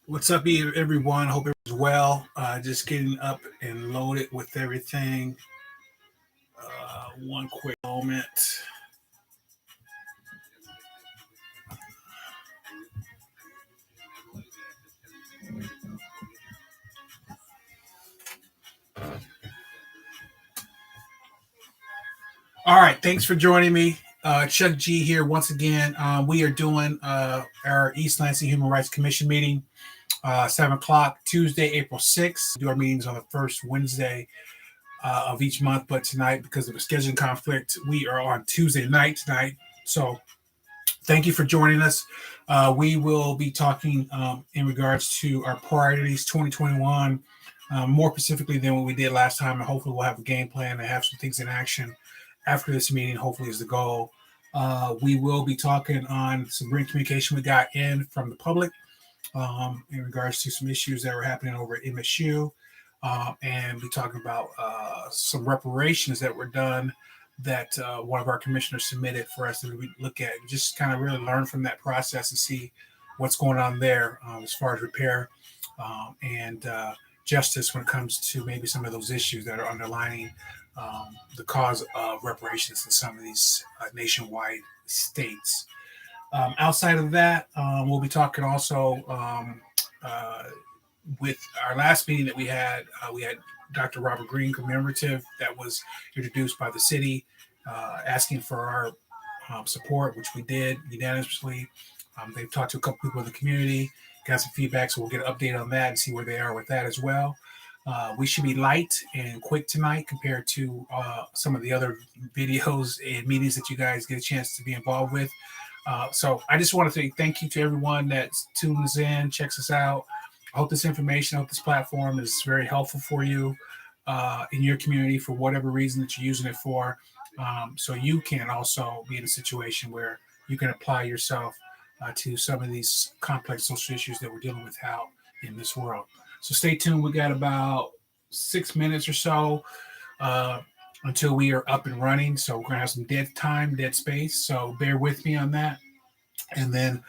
What's up, everyone? Hope everyone's well. Just getting up and loaded with everything. One quick moment. All right, thanks for joining me. Chuck G here once again. We are doing our East Lansing Human Rights Commission meeting, 7 o'clock, Tuesday, April 6th. We do our meetings on the first Wednesday of each month, but tonight, because of a scheduling conflict, we are on Tuesday night tonight. So thank you for joining us. We will be talking in regards to our priorities 2021, more specifically than what we did last time, and hopefully we'll have a game plan and have some things in action after this meeting, hopefully is the goal. We will be talking on some great communication we got in from the public in regards to some issues that were happening over at MSU, and be talking about some reparations that were done that one of our commissioners submitted for us to look at and just kind of really learn from that process and see what's going on there as far as repair and justice when it comes to maybe some of those issues that are underlining the cause of reparations in some of these nationwide states. Outside of that, we'll be talking also with our last meeting that we had Dr. Robert Green commemorative that was introduced by the city, asking for our support, which we did unanimously. They've talked to a couple people in the community, got some feedback, so we'll get an update on that and see where they are with that as well. We should be light and quick tonight compared to some of the other videos and meetings that you guys get a chance to be involved with. So I just want to say thank you to everyone that tunes in, checks us out. I hope this information, I hope this platform is very helpful for you in your community for whatever reason that you're using it for. So you can also be in a situation where you can apply yourself to some of these complex social issues that we're dealing with out in this world. So stay tuned. We got about 6 minutes or so until we are up and running. So we're going to have some dead space. So bear with me on that. And then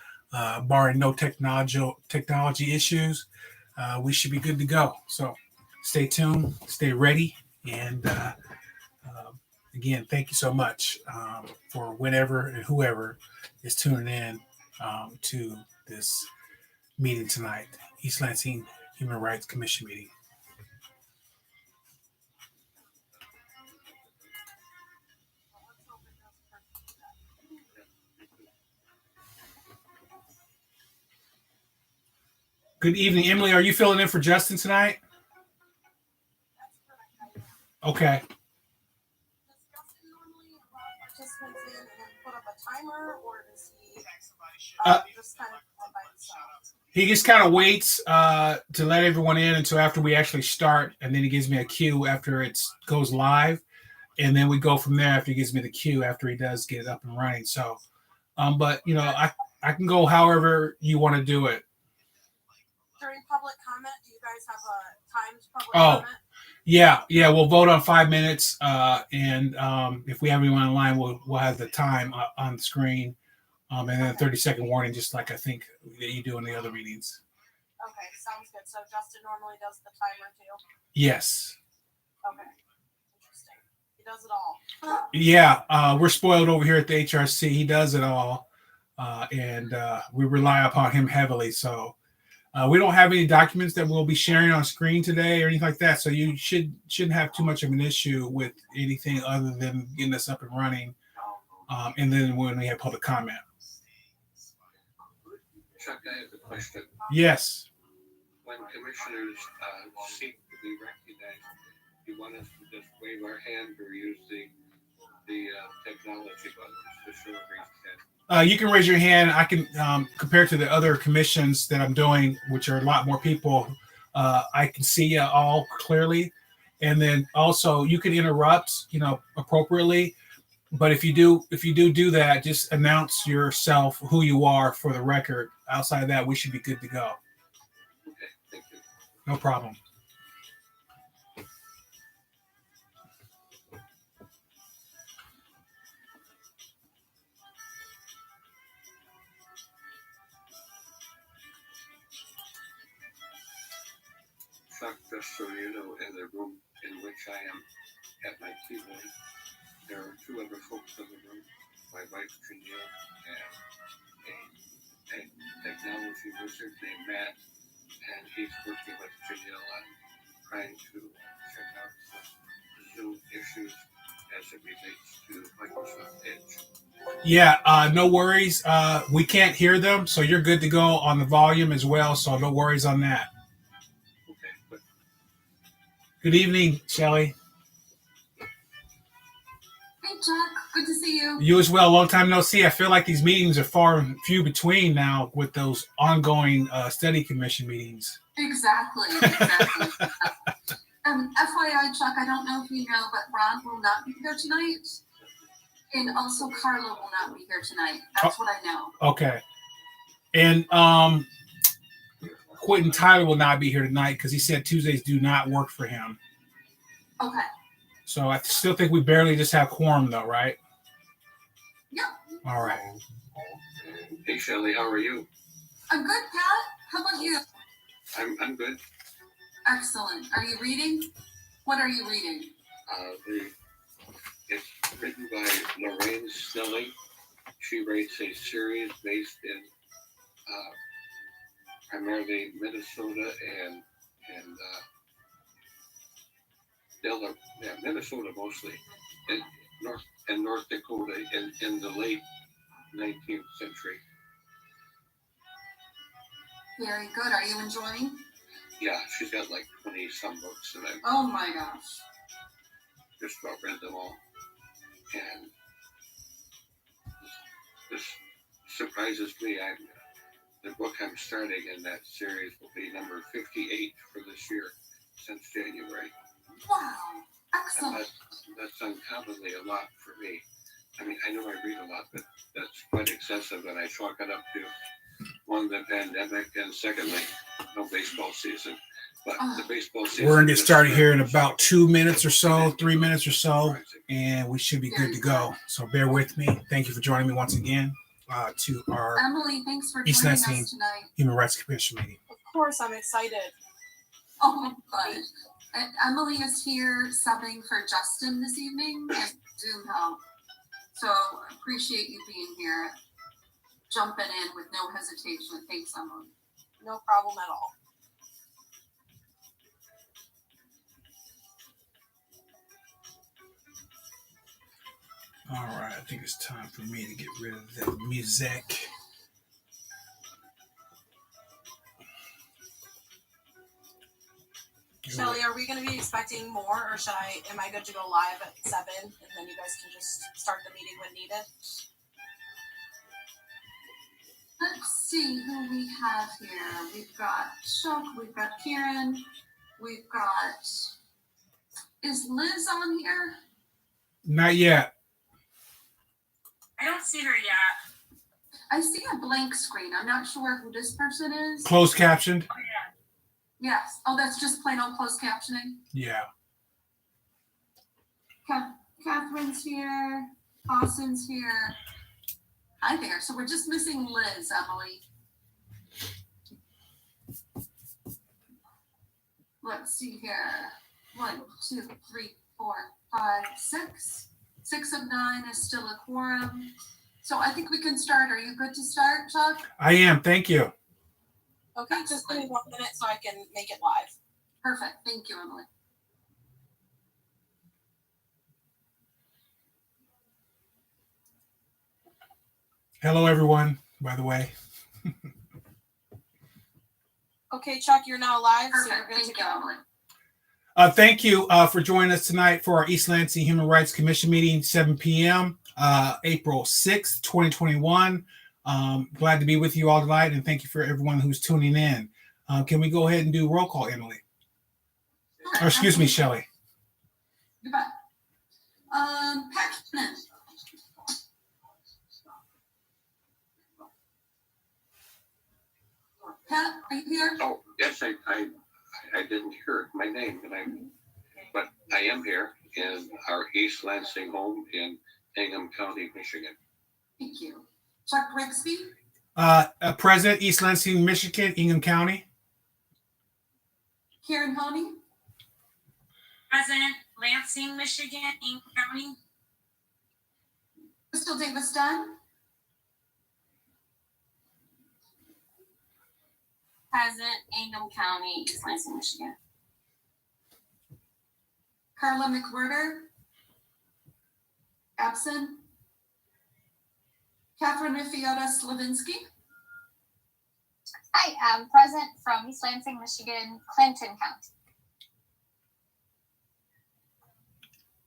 barring no technology issues, we should be good to go. So stay tuned, stay ready. And again, thank you so much for whenever and whoever is tuning in to this meeting tonight, East Lansing Human Rights Commission meeting. Good evening, Emily. Are you filling in for Justin tonight? Okay. Does Justin normally allow participants in and put up a timer, or does he just kind of by himself? He just kind of waits to let everyone in until after we actually start, and then he gives me a cue after it goes live, and then we go from there after he gives me the cue after he does get it up and running. So, but you know, I can go however you want to do it. During public comment, do you guys have a timed public comment? Yeah, we'll vote on 5 minutes, and if we have anyone online, we'll have the time on the screen. And then a 30-second warning, just like I think that you do in the other meetings. Okay, sounds good. So Justin normally does the timer too? Yes. Okay, interesting. He does it all. Yeah, we're spoiled over here at the HRC. He does it all, and we rely upon him heavily. So we don't have any documents that we'll be sharing on screen today or anything like that. So you shouldn't have too much of an issue with anything other than getting us up and running, and then when we have public comment. Chuck, I have a question. Yes. When commissioners seek to be recognized, do you want us to just wave our hand or use the technology buttons to show raise hand? You can raise your hand. I can, compared to the other commissions that I'm doing, which are a lot more people, I can see you all clearly. And then also you can interrupt, appropriately. But if you do that, just announce yourself, who you are for the record. Outside of that, we should be good to go. Okay, thank you. No problem. Chuck, just so you know, in the room in which I am at my keyboard, there are two other folks in the room. My wife, Janelle, and a technology wizard named Matt, and he's working with Janelle on trying to check out some Zoom issues as it relates to Microsoft Edge. Yeah, no worries. We can't hear them, so you're good to go on the volume as well. So no worries on that. Okay, but Good evening, Shelley. Hey, Chuck. Good to see you. You as well. Long time no see. I feel like these meetings are far and few between now with those ongoing study commission meetings. Exactly. FYI, Chuck, I don't know if you know, but Ron will not be here tonight. And also Carla will not be here tonight. That's what I know. Okay. And Quentin Tyler will not be here tonight because he said Tuesdays do not work for him. Okay. So I still think we barely just have quorum though, right? Yeah. All right. hey, Shelley, how are you? I'm good, Pat. How about you? I'm good. Excellent. Are you reading? What are you reading? It's written by Lorraine Snelling. She writes a series based in primarily Minnesota and Minnesota mostly, and North Dakota in the late 19th century. Very good. Are you enjoying? Yeah, she's got like 20 some books, and I've Oh my gosh. just about read them all. And this surprises me. The book I'm starting in that series will be number 58 for this year since January. Wow. And Excellent. that's uncommonly a lot for me. I mean, I know I read a lot, but that's quite excessive, and I chalk it up to one, the pandemic, and secondly, no baseball season. But the baseball season. We're going to get started here in about 2 minutes or so, 3 minutes or so, and we should be good to go. So bear with me. Thank you for joining me once again to our Emily, thanks for East joining Lansing us tonight. Human Rights Commission meeting. Of course, I'm excited. Oh my God. And Emily is here subbing for Justin this evening and Zoom help. So appreciate you being here, jumping in with no hesitation. Thanks, Emily. No problem at all. All right, I think it's time for me to get rid of the music. Shelly, are we going to be expecting more, or am I good to go live at 7, and then you guys can just start the meeting when needed? Let's see who we have here. We've got Chuck, we've got Karen, we've got, is Liz on here? Not yet. I don't see her yet. I see a blank screen. I'm not sure who this person is. Closed captioned? Oh, yeah. Yes. Oh, that's just plain old closed captioning. Yeah. Catherine's here. Austin's here. Hi there. So we're just missing Liz, Emily. Let's see here. 1, 2, 3, 4, 5, 6. 6 of 9 is still a quorum. So I think we can start. Are you good to start, Chuck? I am. Thank you. Okay, just give me 1 minute so I can make it live. Perfect. Thank you, Emily. Hello, everyone, by the way. Okay, Chuck, you're now live. Perfect. So you're good to go, Emily. Thank you for joining us tonight for our East Lansing Human Rights Commission meeting, 7 p.m., April 6th, 2021. Glad to be with you all tonight, and thank you for everyone who's tuning in. Can we go ahead and do roll call, Emily? Or excuse me, Shelley. Goodbye. Paxton. Pat, are you here? Oh, yes, I didn't hear my name, but I am here in our East Lansing home in Ingham County, Michigan. Thank you. Chuck Grigsby. President, East Lansing, Michigan, Ingham County. Karen Honey, Present, Lansing, Michigan, Ingham County. Crystal Davis Dunn, Present, Ingham County, East Lansing, Michigan. Carla McWhirter, absent. Catherine Rifiota Slavinsky, Hi, I'm present from East Lansing, Michigan, Clinton County.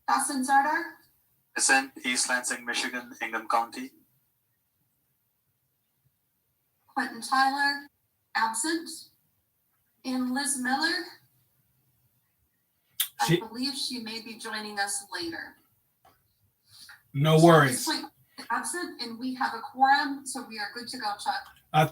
Dawson Zardar, Present, East Lansing, Michigan, Ingham County. Quentin Tyler, absent. And Liz Miller, I believe she may be joining us later. No So at worries. this point, absent, and we have a quorum, so we are good to go, Chuck.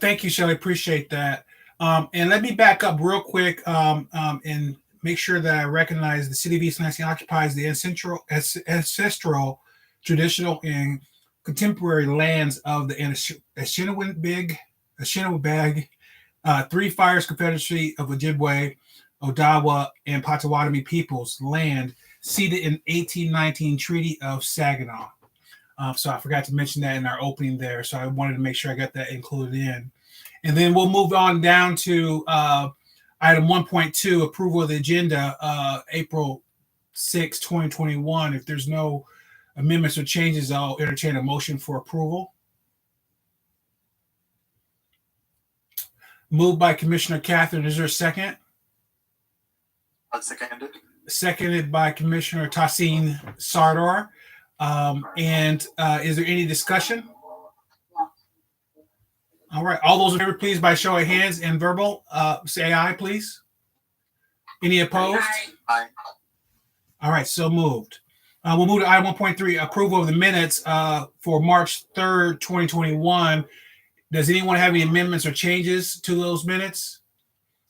Thank you, Shelley. Appreciate that. And let me back up real quick and make sure that I recognize the city of East Lansing occupies the ancestral, traditional, and contemporary lands of the Anishinaabe, Three Fires Confederacy of Ojibwe, Odawa, and Potawatomi peoples land ceded in 1819 Treaty of Saginaw. So I forgot to mention that in our opening there. So I wanted to make sure I got that included in. And then we'll move on down to item 1.2, approval of the agenda, April 6, 2021. If there's no amendments or changes, I'll entertain a motion for approval. Moved by Commissioner Catherine. Is there a second? I'll second it. Seconded by Commissioner Tassin Sardar. And is there any discussion? All right. All those in favor, please, by show of hands and verbal, say aye, please. Any opposed? Aye. Aye. All right. So moved. We'll move to item 1.3, approval of the minutes for March 3rd, 2021. Does anyone have any amendments or changes to those minutes?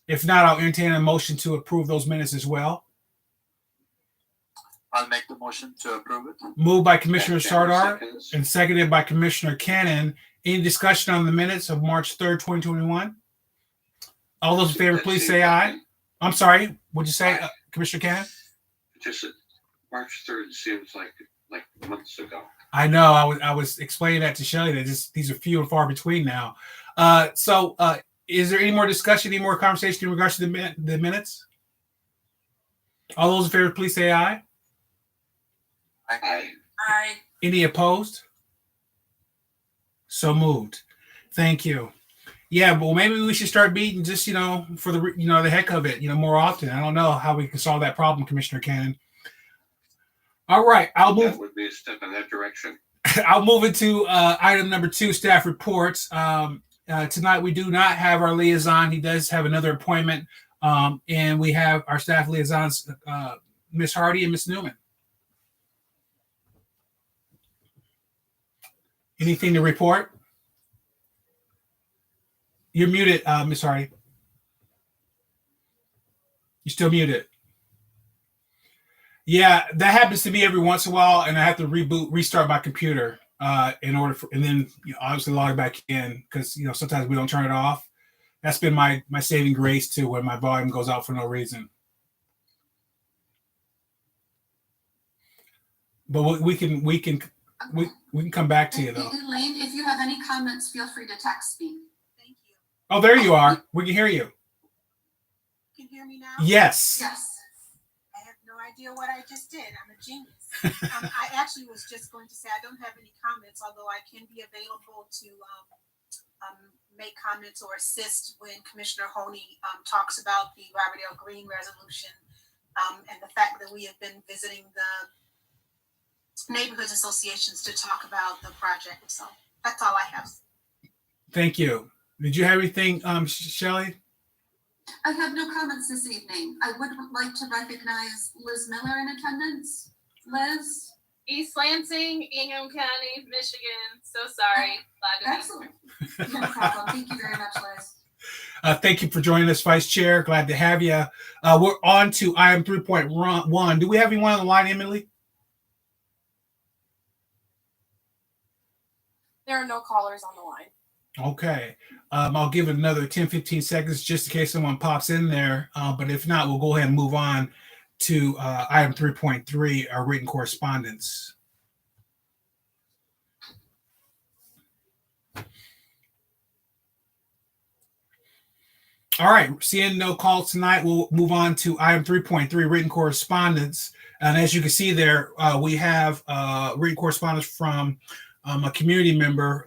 If not, I'll entertain a motion to approve those minutes as well. I'll make the motion to approve it. Moved by Commissioner Sardar Seconds. and seconded by Commissioner Cannon. Any discussion on the minutes of March 3rd, 2021? All those in favor, please say aye. I'm sorry. What'd you say, Commissioner Cannon? Just March 3rd seems like months ago. I know. I was explaining that to Shelley that these are few and far between now. So is there any more discussion, any more conversation in regards to the minutes? All those in favor, please say aye. I Aye. Any opposed? So moved. Thank you. Yeah, but maybe we should start meeting just, for the heck of it, more often. I don't know how we can solve that problem, Commissioner Cannon. All right, that would be a step in that direction. I'll move into item number 2, staff reports. Tonight we do not have our liaison. He does have another appointment, and we have our staff liaisons, Ms. Hardy and Ms. Newman. Anything to report? You're muted, Ms. Hardy. You're still muted. Yeah, that happens to me every once in a while, and I have to restart my computer in order for, and then obviously log back in because sometimes we don't turn it off. That's been my saving grace too when my volume goes out for no reason. But we can come back to you though. Elaine, if you have any comments, feel free to text me. Thank you. Oh, there you are. We can hear you. Can you hear me now? Yes. Yes. I have no idea what I just did. I'm a genius. I actually was just going to say I don't have any comments, although I can be available to make comments or assist when Commissioner Honey talks about the Riverdale Green resolution and the fact that we have been visiting the neighborhood associations to talk about the project. So that's all I have. Thank you. Did you have anything, Shelley? I have no comments this evening. I would like to recognize Liz Miller in attendance. Liz? East Lansing, Ingham County, Michigan. So sorry. Glad to be Excellent. No problem. Thank you very much, Liz. Thank you for joining us, Vice Chair. Glad to have you. We're on to item 3.1. Do we have anyone on the line, Emily? There are no callers on the line. Okay. I'll give it another 10, 15 seconds just in case someone pops in there. But if not, we'll go ahead and move on to item 3.3, our written correspondence. All right. Seeing no calls tonight, we'll move on to item 3.3, written correspondence. And as you can see there, we have written correspondence from a community member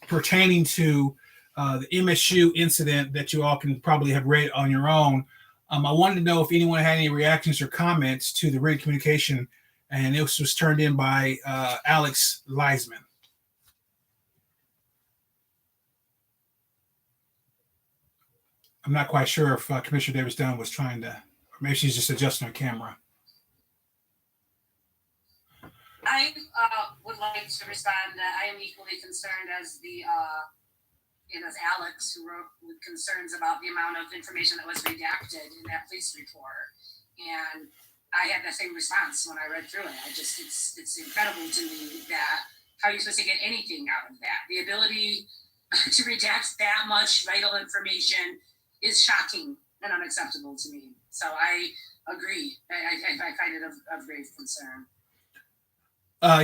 pertaining to the MSU incident that you all can probably have read on your own. I wanted to know if anyone had any reactions or comments to the written communication, and it was turned in by Alex Leisman. I'm not quite sure if Commissioner Davis Dunn was trying to, or maybe she's just adjusting her camera. I would like to respond that I am equally concerned as as Alex, who wrote with concerns about the amount of information that was redacted in that police report. And I had the same response when I read through it. It's incredible to me that how are you supposed to get anything out of that? The ability to redact that much vital information is shocking and unacceptable to me. So I agree. I find it of grave concern.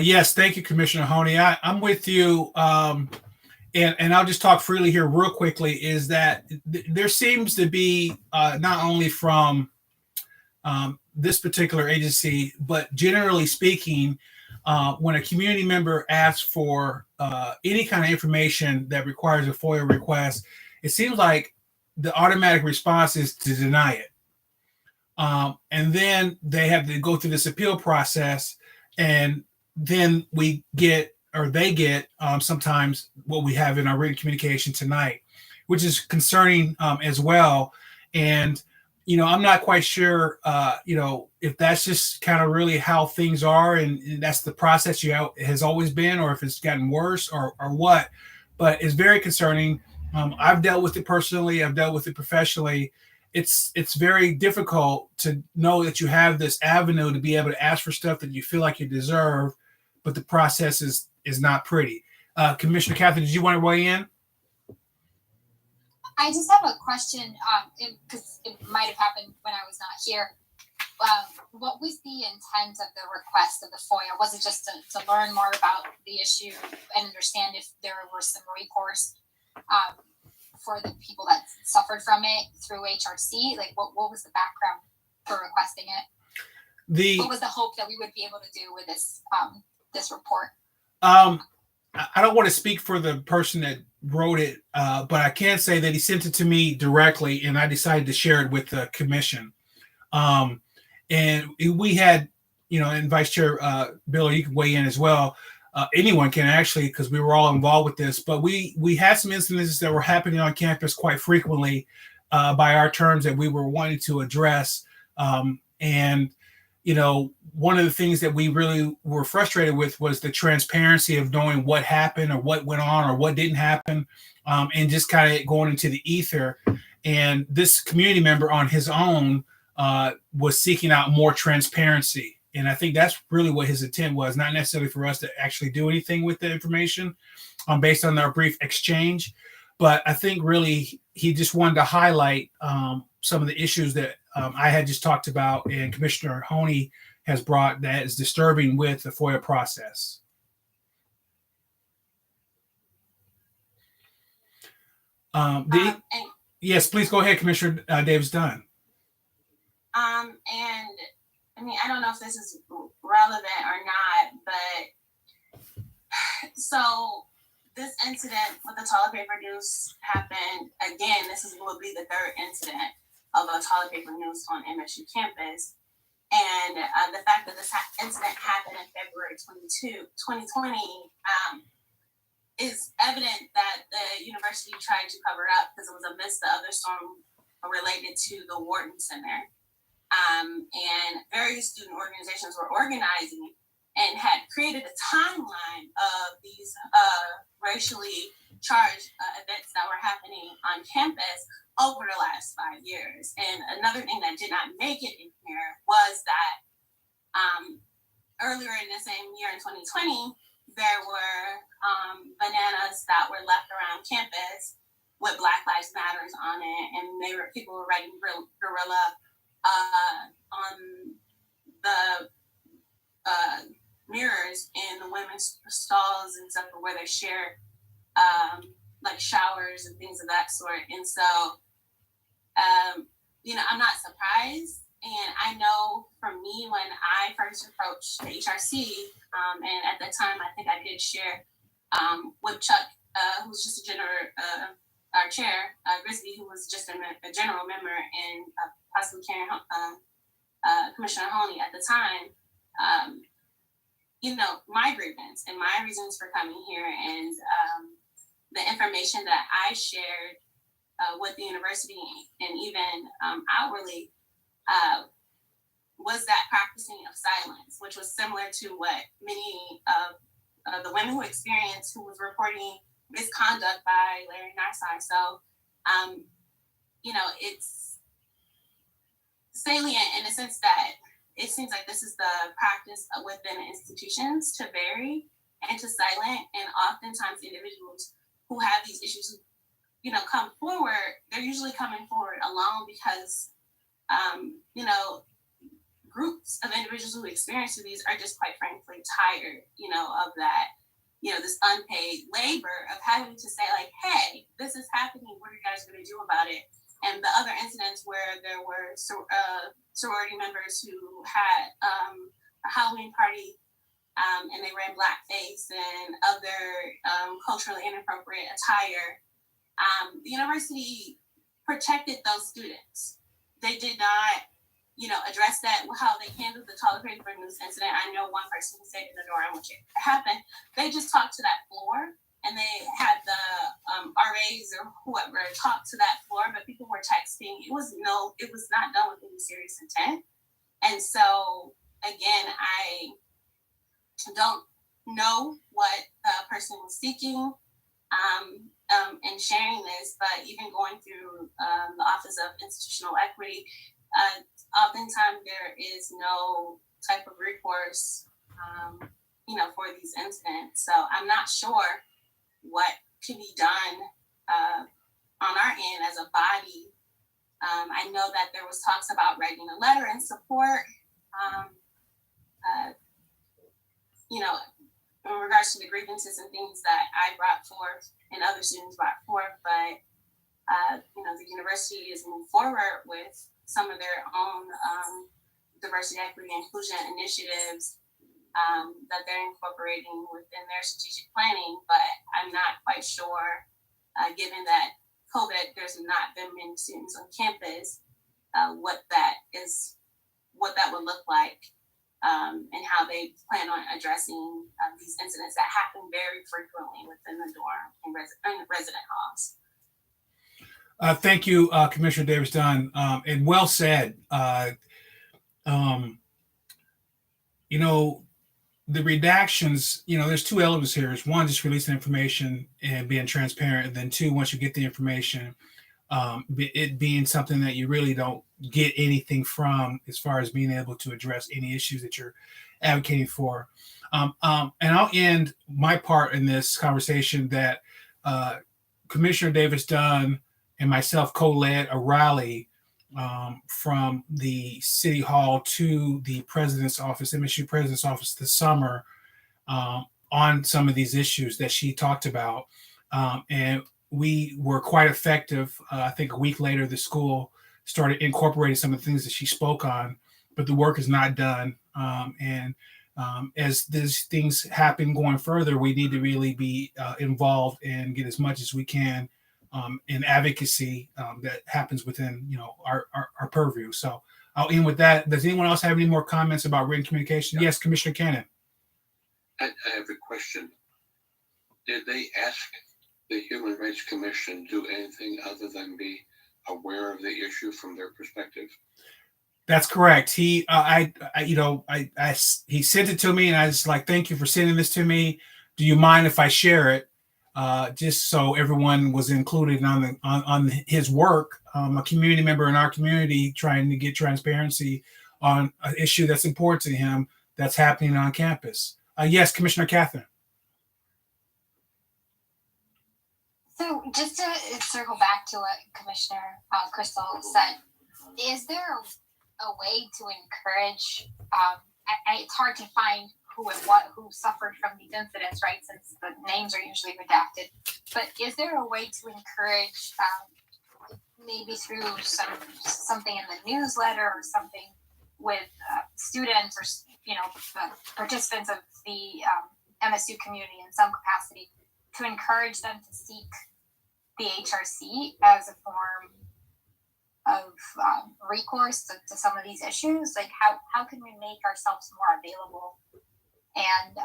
Yes, thank you, Commissioner Honey. I'm with you. And I'll just talk freely here real quickly, is that there seems to be not only from this particular agency, but generally speaking, when a community member asks for any kind of information that requires a FOIA request, it seems like the automatic response is to deny it. And then they have to go through this appeal process, and then we get, or they get sometimes what we have in our written communication tonight, which is concerning as well. And, I'm not quite sure, if that's just kind of really how things are, and that's the process has always been, or if it's gotten worse or what, but it's very concerning. I've dealt with it personally. I've dealt with it professionally. It's very difficult to know that you have this avenue to be able to ask for stuff that you feel like you deserve, but the process is not pretty. Commissioner Catherine, did you want to weigh in? I just have a question, because it might have happened when I was not here. What was the intent of the request of the FOIA? Was it just to learn more about the issue and understand if there were some recourse for the people that suffered from it through HRC? Like, what was the background for requesting it? What was the hope that we would be able to do with this this report? I don't want to speak for the person that wrote it, but I can say that he sent it to me directly, and I decided to share it with the commission. And we had, and Vice Chair Bill, you can weigh in as well. Anyone can actually, because we were all involved with this. But we had some incidents that were happening on campus quite frequently by our terms that we were wanting to address. And one of the things that we really were frustrated with was the transparency of knowing what happened or what went on or what didn't happen, and just kind of going into the ether. And this community member on his own was seeking out more transparency. And I think that's really what his intent was, not necessarily for us to actually do anything with the information based on our brief exchange. But I think really he just wanted to highlight some of the issues that I had just talked about, and Commissioner Honey has brought, that is disturbing with the FOIA process. Yes, please go ahead, Commissioner Davis Dunn. And I mean, I don't know if this is relevant or not, but so this incident with the toilet paper noose happened again. Will be the third incident of a toilet paper noose on MSU campus. And the fact that this incident happened in February 2020 is evident that the university tried to cover up because it was amidst the other storm related to the Wharton Center. And various student organizations were organizing and had created a timeline of these racially charged events that were happening on campus over the last 5 years. And another thing that did not make it in here was that earlier in the same year, in 2020, there were bananas that were left around campus with Black Lives Matters on it, and people were writing gorilla on the mirrors in the women's stalls and stuff where they share like showers and things of that sort. And so, I'm not surprised. And I know for me, when I first approached the HRC, and at that time, I think I did share with Chuck, who was just our chair, Grigsby, who was just a general member, and possibly Commissioner Honey at the time, my grievance and my reasons for coming here, and the information that I shared with the university and even outwardly was that practicing of silence, which was similar to what many of the women who experienced, who was reporting misconduct by Larry Nassar. So, it's salient in the sense that it seems like this is the practice within institutions to bury and to silent, and oftentimes individuals who have these issues, come forward, they're usually coming forward alone because, groups of individuals who experience these are just quite frankly tired, of that, this unpaid labor of having to say like, hey, this is happening. What are you guys going to do about it? And the other incidents where there were sorority members who had a Halloween party and they ran blackface and other culturally inappropriate attire, the university protected those students. They did not, address that, how they handled the tolerated for news incident. I know one person who stayed in the dorm, which it happened. They just talked to that floor, and they had the RAs or whoever talk to that floor, but people were texting. It was not done with any serious intent. And so, again, I don't know what the person was seeking in sharing this, but even going through the Office of Institutional Equity, oftentimes there is no type of recourse, for these incidents. So I'm not sure what can be done on our end as a body. I know that there was talks about writing a letter in support, in regards to the grievances and things that I brought forth and other students brought forth, but the university is moving forward with some of their own diversity, equity, and inclusion initiatives that they're incorporating within their strategic planning. But I'm not quite sure, given that COVID, there's not been many students on campus, what that would look like, and how they plan on addressing these incidents that happen very frequently within the dorm and resident halls. Thank you, Commissioner Davis-Dunn, and well said. The redactions, there's two elements here. It's one, just releasing information and being transparent. And then two, once you get the information, it being something that you really don't get anything from as far as being able to address any issues that you're advocating for. And I'll end my part in this conversation that Commissioner Davis-Dunn and myself co-led a rally from the City Hall to the President's Office, MSU President's Office this summer on some of these issues that she talked about. And we were quite effective. I think a week later, the school started incorporating some of the things that she spoke on, but the work is not done. As these things happen going further, we need to really be involved and get as much as we can in advocacy that happens within our purview. So I'll end with that. Does anyone else have any more comments about written communication? Yes, Commissioner Cannon. I have a question. Did they ask the Human Rights Commission do anything other than be aware of the issue from their perspective? That's correct. He he sent it to me, and I was like, "Thank you for sending this to me. Do you mind if I share it?" Just so everyone was included on his work. A community member in our community trying to get transparency on an issue that's important to him that's happening on campus. Yes, Commissioner Catherine. So just to circle back to what Commissioner Crystal said, is there a way to encourage? It's hard to find who suffered from these incidents, right? Since the names are usually redacted. But is there a way to encourage, maybe through something in the newsletter or something with students or participants of the MSU community in some capacity, to encourage them to seek the HRC as a form of recourse to some of these issues? Like how can we make ourselves more available and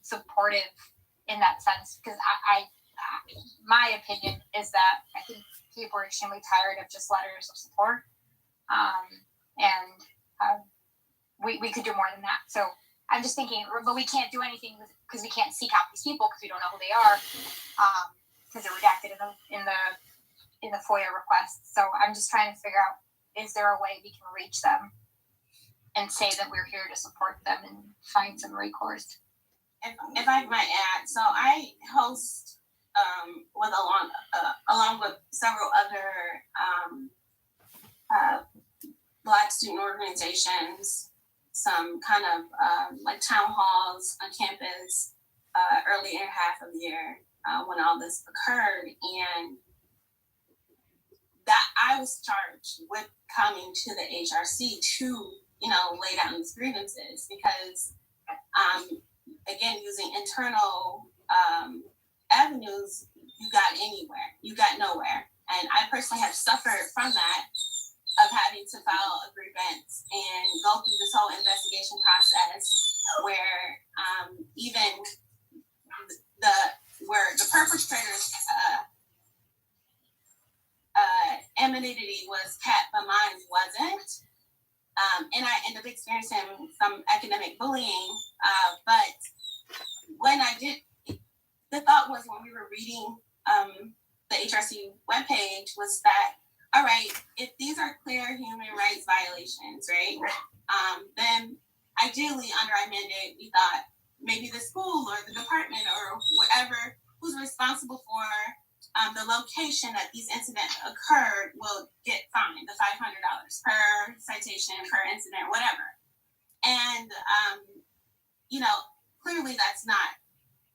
supportive in that sense? Because my opinion is that I think people are extremely tired of just letters of support, and we could do more than that. So I'm just thinking, but we can't do anything because we can't seek out these people because we don't know who they are, because they're redacted in the FOIA request. So I'm just trying to figure out, is there a way we can reach them and say that we're here to support them and find some recourse? If I might add, so I host along with several other Black student organizations, some kind of like town halls on campus early in half of the year when all this occurred, and that I was charged with coming to the HRC to lay down these grievances because again, using internal avenues, you got nowhere, and I personally have suffered from that, of having to file a grievance and go through this whole investigation process where even where the perpetrator's anonymity was kept, but mine wasn't. And I ended up experiencing some academic bullying. But when I did, the thought was when we were reading the HRC webpage was that, all right, if these are clear human rights violations, right, then ideally under our mandate, we thought maybe the school or the department or whatever who's responsible for the location that these incidents occurred will get fined the $500 per citation, per incident, whatever. And, clearly that's not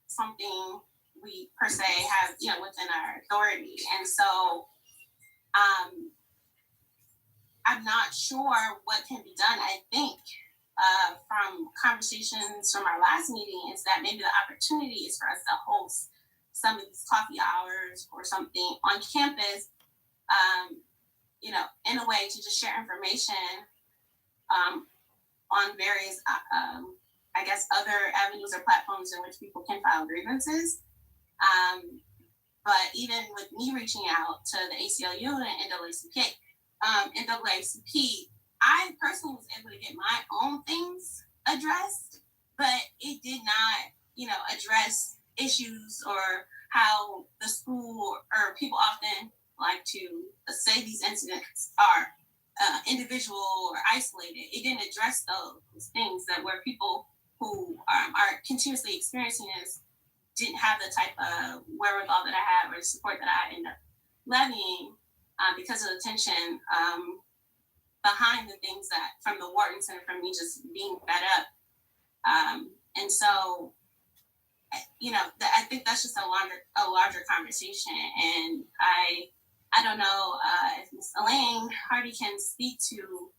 something we per se have, within our authority. And so I'm not sure what can be done. I think from conversations from our last meeting is that maybe the opportunity is for us to host some of these coffee hours or something on campus, in a way to just share information on various, other avenues or platforms in which people can file grievances. But even with me reaching out to the ACLU and NAACP, I personally was able to get my own things addressed, but it did not, address issues or how the school or people often like to say these incidents are individual or isolated. It didn't address those things that where people who are continuously experiencing this didn't have the type of wherewithal that I have or support that I end up levying because of the tension behind the things that from the Wharton Center, from me just being fed up. And so, I think that's just a larger conversation. And I don't know if Ms. Elaine Hardy can speak to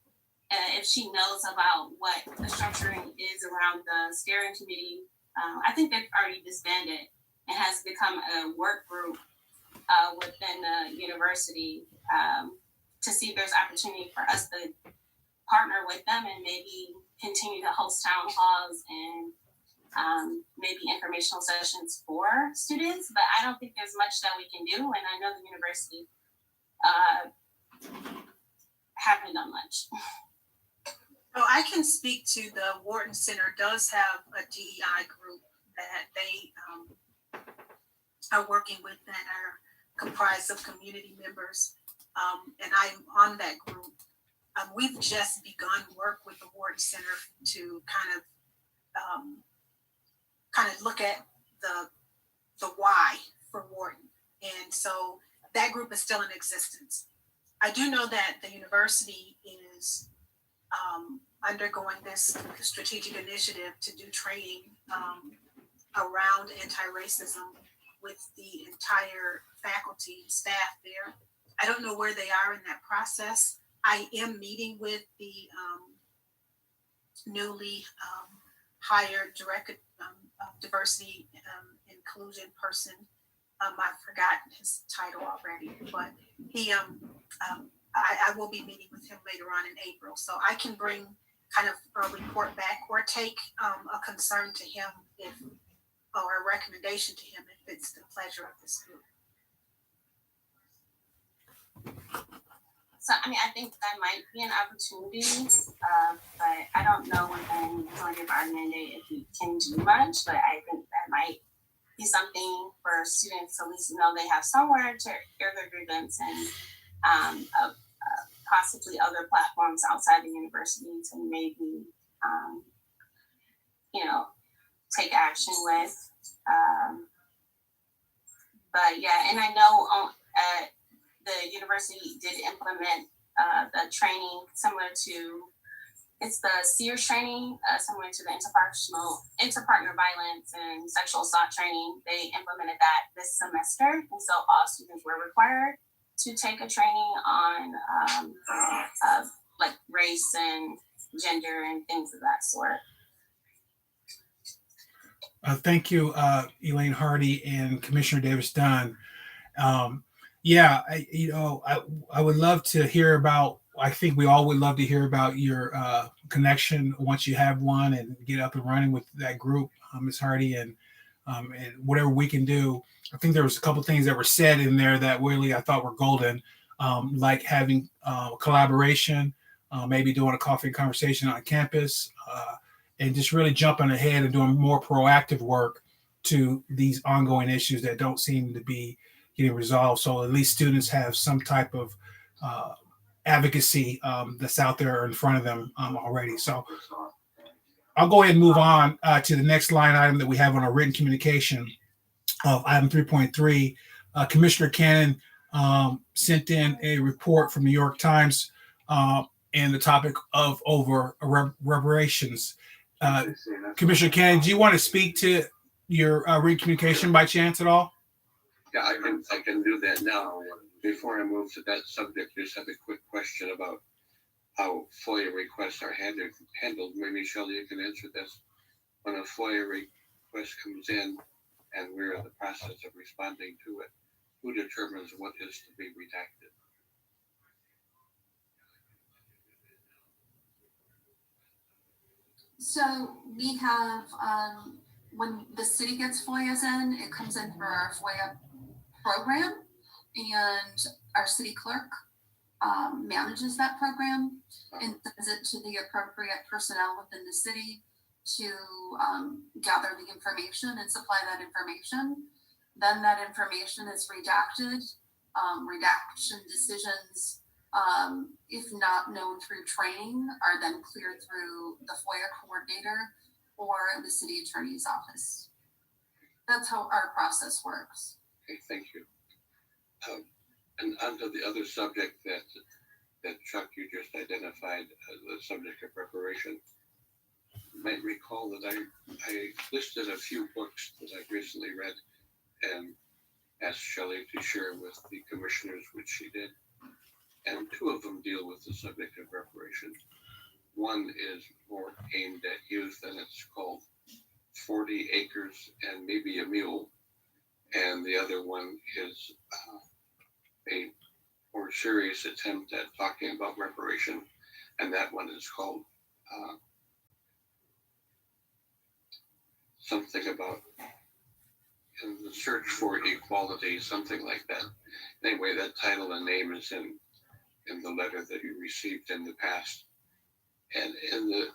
if she knows about what the structuring is around the steering committee. I think they've already disbanded and has become a work group within the university to see if there's opportunity for us to partner with them and maybe continue to host town halls and maybe informational sessions for students. But I don't think there's much that we can do, and I know the university haven't done much. So I can speak to the Wharton Center does have a DEI group that they are working with that are comprised of community members. And I'm on that group. We've just begun work with the Wharton Center to kind of look at the why for Wharton And so that group is still in existence. I do know that the university is undergoing this strategic initiative to do training around anti-racism with the entire faculty and staff there. I don't know where they are in that process. I am meeting with the newly hired director of diversity inclusion person. I've forgotten his title already, but he I will be meeting with him later on in April, so I can bring kind of a report back or take a concern to him if, or a recommendation to him if it's the pleasure of this group. So, I mean, I think that might be an opportunity, but I don't know within collective bargaining day if we can do much, but I think that might be something for students to at least know they have somewhere to air their grievance and possibly other platforms outside the university to maybe, take action with. But yeah, and I know the university did implement the training similar to, it's the SEERS training, similar to the interpartner violence and sexual assault training. They implemented that this semester, and so all students were required to take a training on like race and gender and things of that sort. Thank you, Elaine Hardy and Commissioner Davis Dunn. I would love to hear about, I think we all would love to hear about your connection once you have one and get up and running with that group, Ms. Hardy, and whatever we can do. I think there was a couple of things that were said in there that really I thought were golden, like having collaboration, maybe doing a coffee conversation on campus, and just really jumping ahead and doing more proactive work to these ongoing issues that don't seem to be getting resolved. So at least students have some type of advocacy that's out there in front of them already. So I'll go ahead and move on to the next line item that we have on our written communication of item 3.3. Commissioner Cannon sent in a report from New York Times and the topic of over reparations. Commissioner Cannon, do you want to speak to your written communication by chance at all? Yeah, I can do that now. Before I move to that subject, I just have a quick question about how FOIA requests are handled. Maybe Shelley, you can answer this. When a FOIA request comes in and we're in the process of responding to it, who determines what is to be redacted? So we have, when the city gets FOIAs in, it comes in for our FOIA program, and our city clerk manages that program and sends it to the appropriate personnel within the city to gather the information and supply that information. Then that information is redacted. Redaction decisions, if not known through training, are then cleared through the FOIA coordinator or the city attorney's office. That's how our process works. Okay, thank you. And onto the other subject that Chuck, you just identified, the subject of preparation. You might recall that I listed a few books that I've recently read and asked Shelley to share with the commissioners, which she did. And two of them deal with the subject of reparation. One is more aimed at youth, and it's called 40 Acres and Maybe a Mule. And the other one is a more serious attempt at talking about reparation, and that one is called something about in the search for equality, something like that. Anyway, that title and name is in the letter that you received in the past. And in the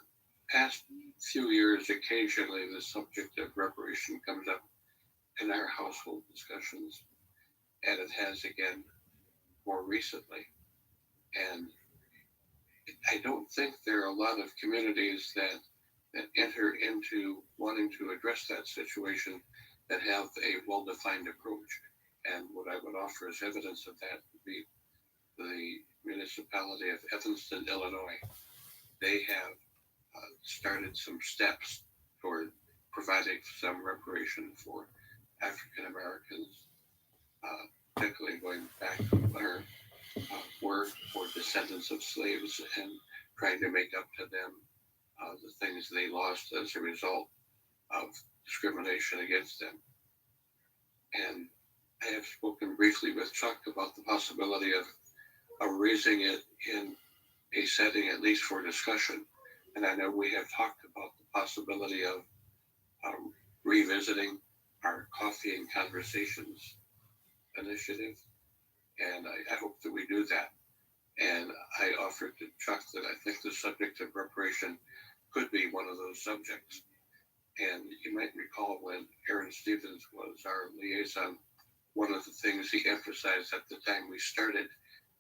past few years, occasionally the subject of reparation comes up in our household discussions, and it has again more recently. And I don't think there are a lot of communities that enter into wanting to address that situation that have a well-defined approach. And what I would offer as evidence of that would be the municipality of Evanston, Illinois. They have started some steps toward providing some reparation for African Americans, particularly going back to where were for descendants of slaves and trying to make up to them the things they lost as a result of discrimination against them. And I have spoken briefly with Chuck about the possibility of raising it in a setting at least for discussion. And I know we have talked about the possibility of revisiting our Coffee and Conversations initiative. And I hope that we do that. And I offered to Chuck that I think the subject of reparation could be one of those subjects. And you might recall when Aaron Stevens was our liaison, one of the things he emphasized at the time we started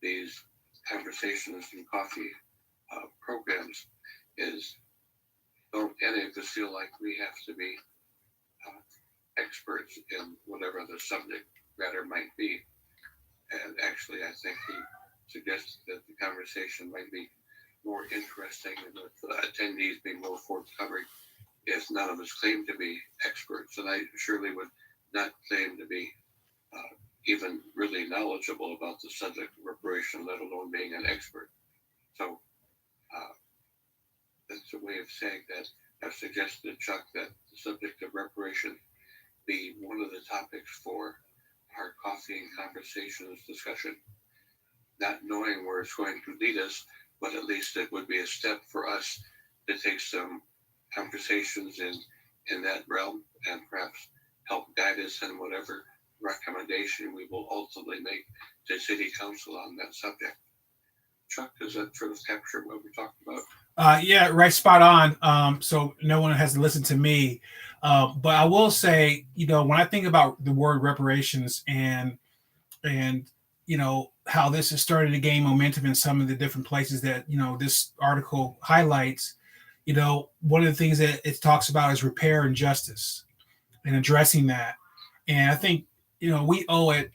these conversations and coffee programs is don't any of us feel like we have to be experts in whatever the subject matter might be. And actually, I think he suggested that the conversation might be more interesting and with the attendees being more forthcoming if none of us claim to be experts. And I surely would not claim to be even really knowledgeable about the subject of reparation, let alone being an expert. So that's a way of saying that I've suggested to Chuck that the subject of reparation be one of the topics for our Coffee and Conversations discussion. Not knowing where it's going to lead us, but at least it would be a step for us to take some conversations in that realm and perhaps help guide us in whatever recommendation we will ultimately make to City Council on that subject. Chuck, does that sort of capture what we talked about? Yeah, right, spot on. So no one has to listen to me. But I will say, when I think about the word reparations and how this is starting to gain momentum in some of the different places that, this article highlights, one of the things that it talks about is repair and justice and addressing that. And I think, we owe it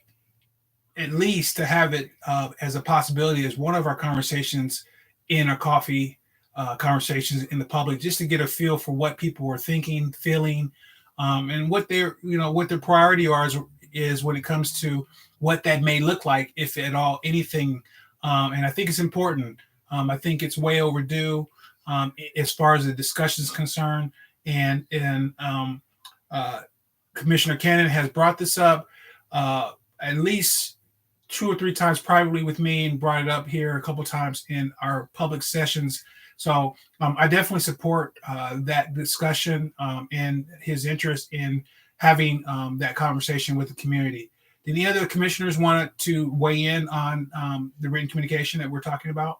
at least to have it as a possibility as one of our conversations in a coffee conversations in the public, just to get a feel for what people are thinking, feeling, and what their priority is when it comes to what that may look like, if at all anything. And I think it's important. I think it's way overdue as far as the discussion is concerned. And Commissioner Cannon has brought this up at least 2 or 3 times privately with me and brought it up here a couple times in our public sessions. So I definitely support that discussion and his interest in having that conversation with the community. Did any other commissioners want to weigh in on the written communication that we're talking about?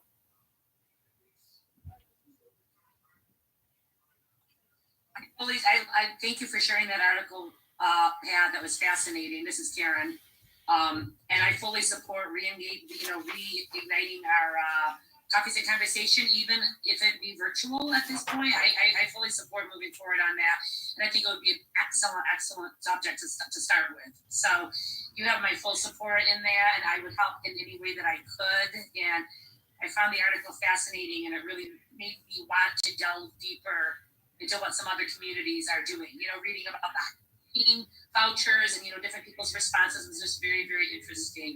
I thank you for sharing that article. That was fascinating. This is Karen. And I fully support reigniting our coffees and conversation, even if it be virtual at this point. I fully support moving forward on that. And I think it would be an excellent subject to start with. So you have my full support in there, and I would help in any way that I could. And I found the article fascinating, and it really made me want to delve deeper into what some other communities are doing. Reading about the vouchers and different people's responses was just very, very interesting.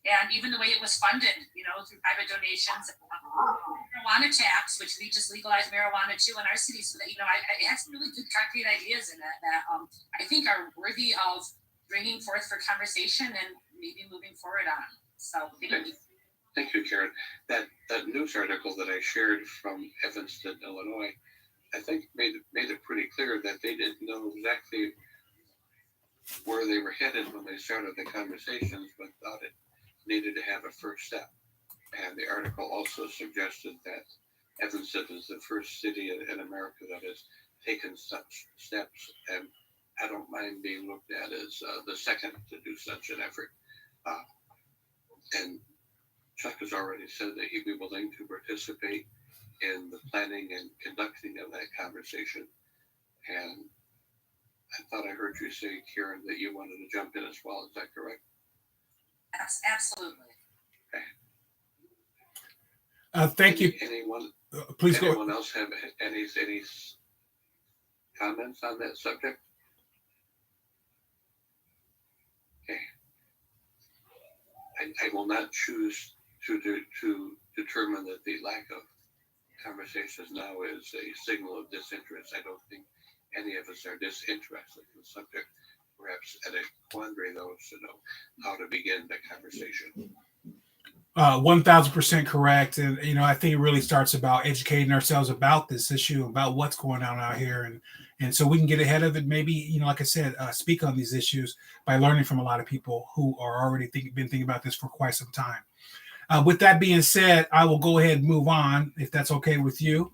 And even the way it was funded, through private donations, marijuana tax, which we just legalized marijuana too in our city, so that I had some really good concrete ideas in that I think are worthy of bringing forth for conversation and maybe moving forward on. So thank you. Thank you, Karen. That news article that I shared from Evanston, Illinois, I think made it pretty clear that they didn't know exactly where they were headed when they started the conversations, but thought it needed to have a first step. And the article also suggested that Evanston is the first city in America that has taken such steps, and I don't mind being looked at as the second to do such an effort. And Chuck has already said that he'd be willing to participate in the planning and conducting of that conversation. And I thought I heard you say, Karen, that you wanted to jump in as well. Is that correct? Yes, absolutely. Thank you. Anyone? Please go. Anyone else have any comments on that subject? Okay. I will not choose to determine that the lack of conversations now is a signal of disinterest. I don't think any of us are disinterested in the subject. Perhaps at a quandary, though, to know how to begin the conversation. 1000% correct. And, I think it really starts about educating ourselves about this issue, about what's going on out here. And so we can get ahead of it. Maybe, like I said, speak on these issues by learning from a lot of people who are already been thinking about this for quite some time. With that being said, I will go ahead and move on, if that's okay with you.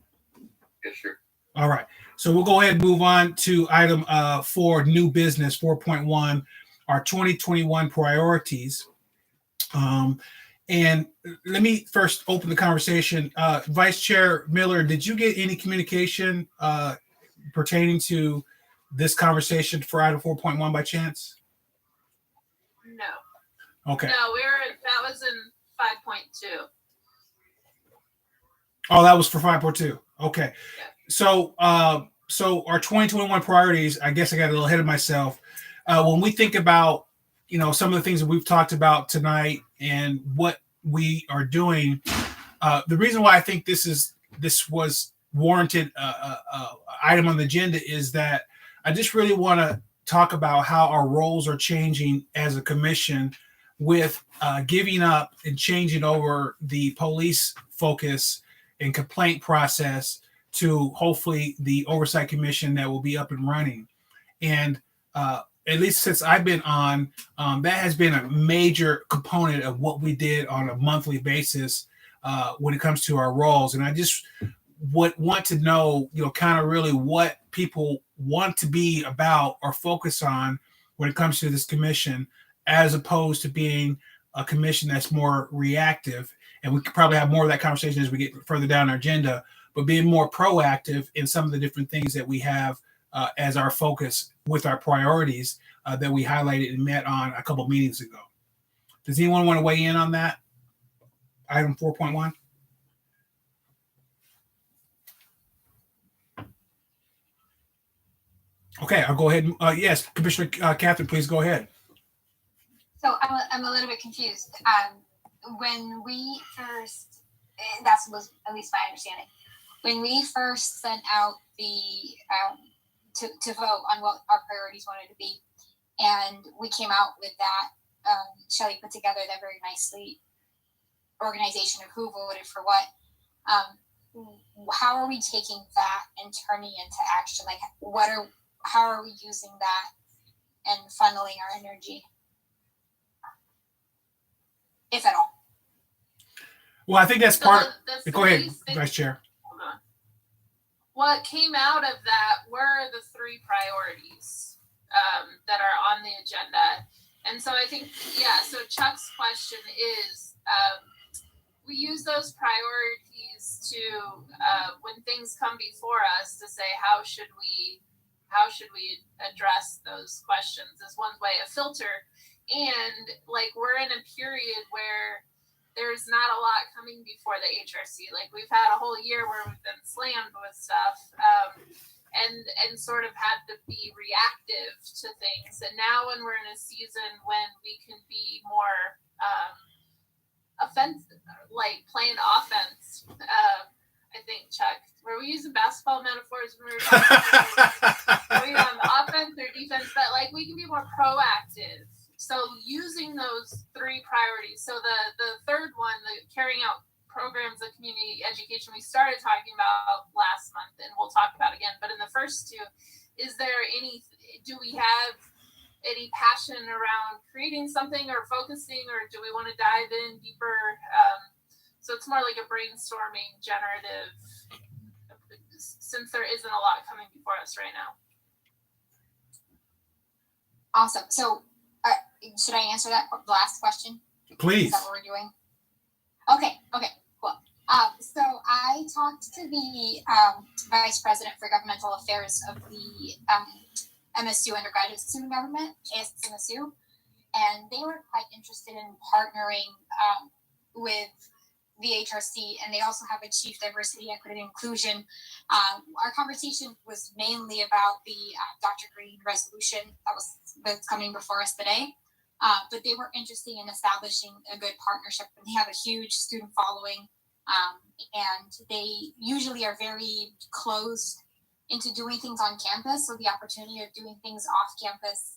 Yes, sir. All right. So we'll go ahead and move on to item 4, new business, 4.1, our 2021 priorities. And let me first open the conversation. Vice Chair Miller, did you get any communication pertaining to this conversation for item 4.1 by chance? No. Okay. No, that was in 5.2. Oh, that was for 5.2. Okay. Yeah. So our 2021 priorities, I guess I got a little ahead of myself. When we think about, some of the things that we've talked about tonight and what we are doing, the reason why I think this was warranted item on the agenda is that I just really want to talk about how our roles are changing as a commission with giving up and changing over the police focus and complaint process to hopefully the oversight commission that will be up and running. And at least since I've been on, that has been a major component of what we did on a monthly basis when it comes to our roles. And I just would want to know, kind of really what people want to be about or focus on when it comes to this commission, as opposed to being a commission that's more reactive. And we could probably have more of that conversation as we get further down our agenda, but being more proactive in some of the different things that we have as our focus with our priorities that we highlighted and met on a couple meetings ago. Does anyone want to weigh in on that? Item 4.1? Okay, I'll go ahead. Yes, Commissioner Catherine, please go ahead. So I'm a little bit confused. When we first, that was at least my understanding. When we first sent out the to vote on what our priorities wanted to be, and we came out with that, Shelley put together that very nicely organization of who voted for what. How are we taking that and turning into action? Like, how are we using that and funneling our energy, if at all? Well, I think that's part. The Go ahead, three Vice Chair. Hold on. What came out of that were the 3 priorities that are on the agenda. And so I think, so Chuck's question is, we use those priorities to, when things come before us, to say, how should we address those questions is one way, a filter. And we're in a period where there's not a lot coming before the HRC. We've had a whole year where we've been slammed with stuff, and sort of had to be reactive to things. And now when we're in a season when we can be more offensive, playing offense, I think, Chuck, were we using basketball metaphors when we were talking about are we on offense or defense? But we can be more proactive. So using those 3 priorities. So the third one, the carrying out programs of community education, we started talking about last month, and we'll talk about again. But in the first 2, do we have any passion around creating something or focusing, or do we want to dive in deeper? So it's more like a brainstorming generative, since there isn't a lot coming before us right now. Awesome. So should I answer that last question? Please. Is that what we're doing? Okay, cool. So I talked to the Vice President for Governmental Affairs of the MSU undergraduate student government, ASMSU, and they were quite interested in partnering with the HRC, and they also have a chief diversity, equity, and inclusion. Our conversation was mainly about the Dr. Green resolution that's coming before us today, but they were interested in establishing a good partnership, and they have a huge student following, and they usually are very closed into doing things on campus, so the opportunity of doing things off campus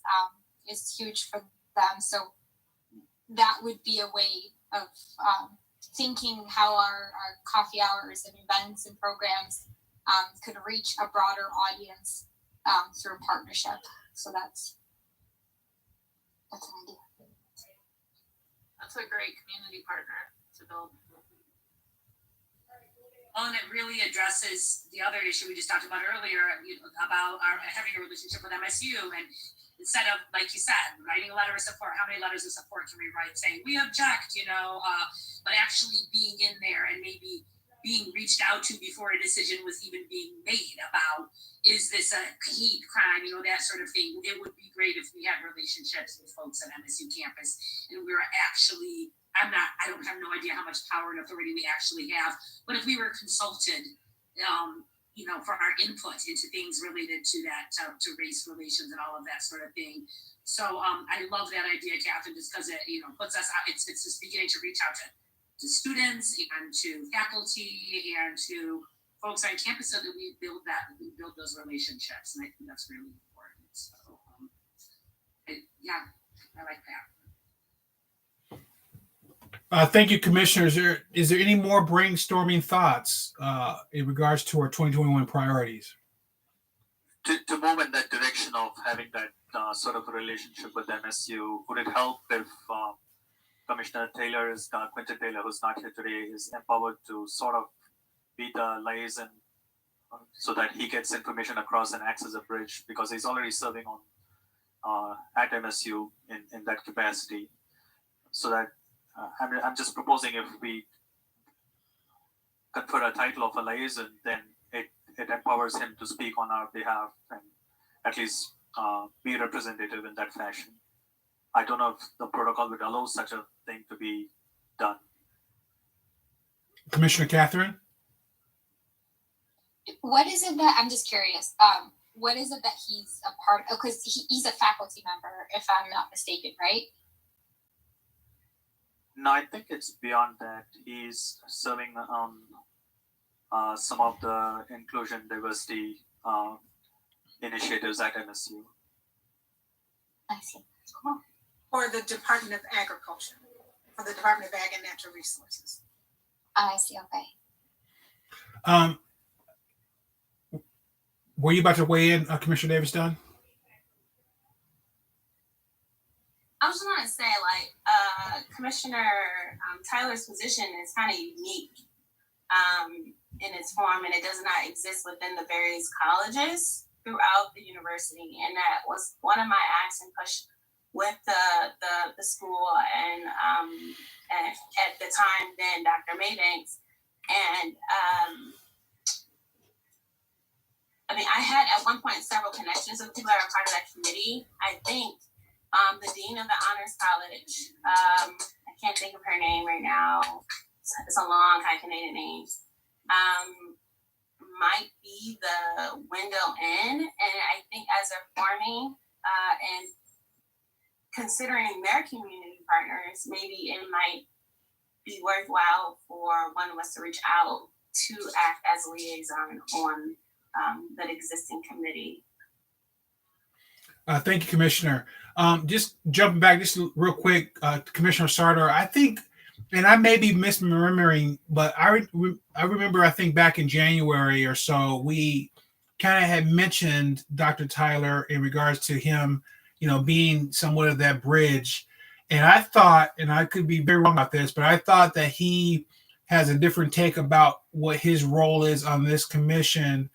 is huge for them. So that would be a way of thinking how our coffee hours and events and programs could reach a broader audience through partnership. So that's an idea. That's a great community partner to build. Well, and it really addresses the other issue we just talked about earlier, about our having a relationship with MSU, and instead of, like you said, writing a letter of support, how many letters of support can we write saying we object, but actually being in there and maybe being reached out to before a decision was even being made about, is this a hate crime, that sort of thing. It would be great if we had relationships with folks at MSU campus and we were actually, I don't have no idea how much power and authority we actually have, but if we were consulted, for our input into things related to that, to race relations and all of that sort of thing. So I love that idea, Catherine, just because it, puts us out, it's just beginning to reach out to students and to faculty and to folks on campus so that we build those relationships. And I think that's really important. So I like that. Thank you, Commissioners. Is there any more brainstorming thoughts in regards to our 2021 priorities? To move in that direction of having that sort of a relationship with MSU, would it help if Commissioner Taylor Quentin Taylor, who's not here today, is empowered to sort of be the liaison so that he gets information across and acts as a bridge, because he's already serving on at MSU in that capacity. So that I'm just proposing if we confer a title of a liaison, then it empowers him to speak on our behalf and at least be representative in that fashion. I don't know if the protocol would allow such a thing to be done. Commissioner Catherine? What is it that, I'm just curious, what is it that he's a part of? Because he's a faculty member, if I'm not mistaken, right? No, I think it's beyond that. He's serving on some of the inclusion diversity initiatives at MSU. I see. Cool. For the Department of Agriculture, for the Department of Ag and Natural Resources. I see, okay. Were you about to weigh in, Commissioner Davis-Dunn? I was just going to say, Commissioner Tyler's position is kind of unique in its form, and it does not exist within the various colleges throughout the university. And that was one of my acts and push with the school and at the time then Dr. Maybanks. And I had at one point several connections with people that are part of that committee. I think the dean of the honors college, I can't think of her name right now. It's a long hyphenated name. Might be the window in, and I think as they're forming and considering their community partners, maybe it might be worthwhile for one of us to reach out to act as a liaison on that existing committee. Thank you, Commissioner. Just jumping back just real quick, Commissioner Sartor, I think, and I may be misremembering, but I remember, I think back in January or so, we kind of had mentioned Dr. Tyler in regards to him, being somewhat of that bridge. And I thought, and I could be very wrong about this, but I thought that he has a different take about what his role is on this commission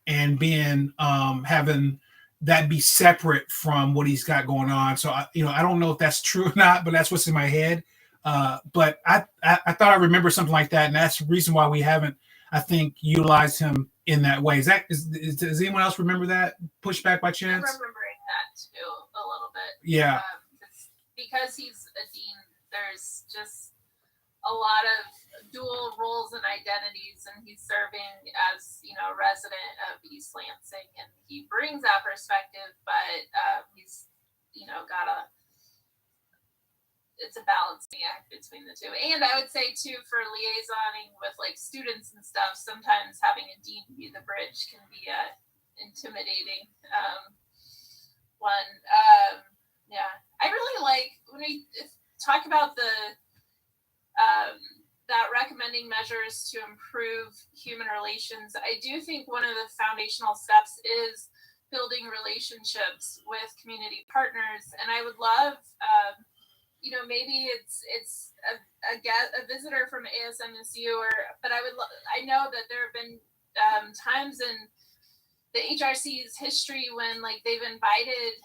and being, having that be separate from what he's got going on. So, I don't know if that's true or not, but that's what's in my head. But I thought I remember something like that. And that's the reason why we haven't, I think, utilized him in that way. Does anyone else remember that pushback by chance? I'm remembering too a little bit. Yeah. Because he's a dean, there's just a lot of dual roles and identities, and he's serving as, you know, a resident of East Lansing, and he brings that perspective, but he's, you know, it's a balancing act between the two. And I would say too, for liaisoning with like students and stuff, sometimes having a dean be the bridge can be intimidating one. Yeah, I really like when we talk about that recommending measures to improve human relations. I do think one of the foundational steps is building relationships with community partners, and I would love, you know, maybe it's a visitor from ASMSU, but I know that there have been times in the HRC's history when like they've invited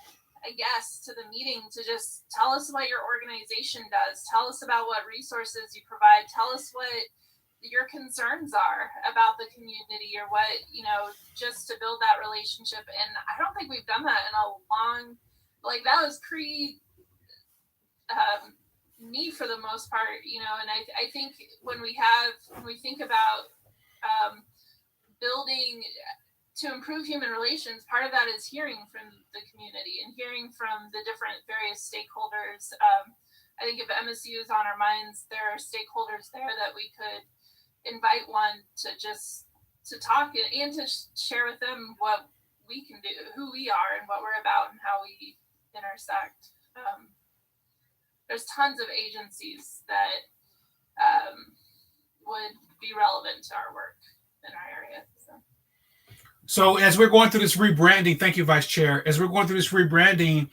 a guest to the meeting to just tell us what your organization does, tell us about what resources you provide, tell us what your concerns are about the community, or what, you know, just to build that relationship. And I don't think we've done that in a long, like that was pre me for the most part, you know. And I think when we think about building to improve human relations, part of that is hearing from the community and hearing from the different various stakeholders. I think if MSU is on our minds, there are stakeholders there that we could invite one to talk and to share with them what we can do, who we are and what we're about and how we intersect. There's tons of agencies that would be relevant to our work in our area. So as we're going through this rebranding, thank you, Vice Chair. As we're going through this rebranding,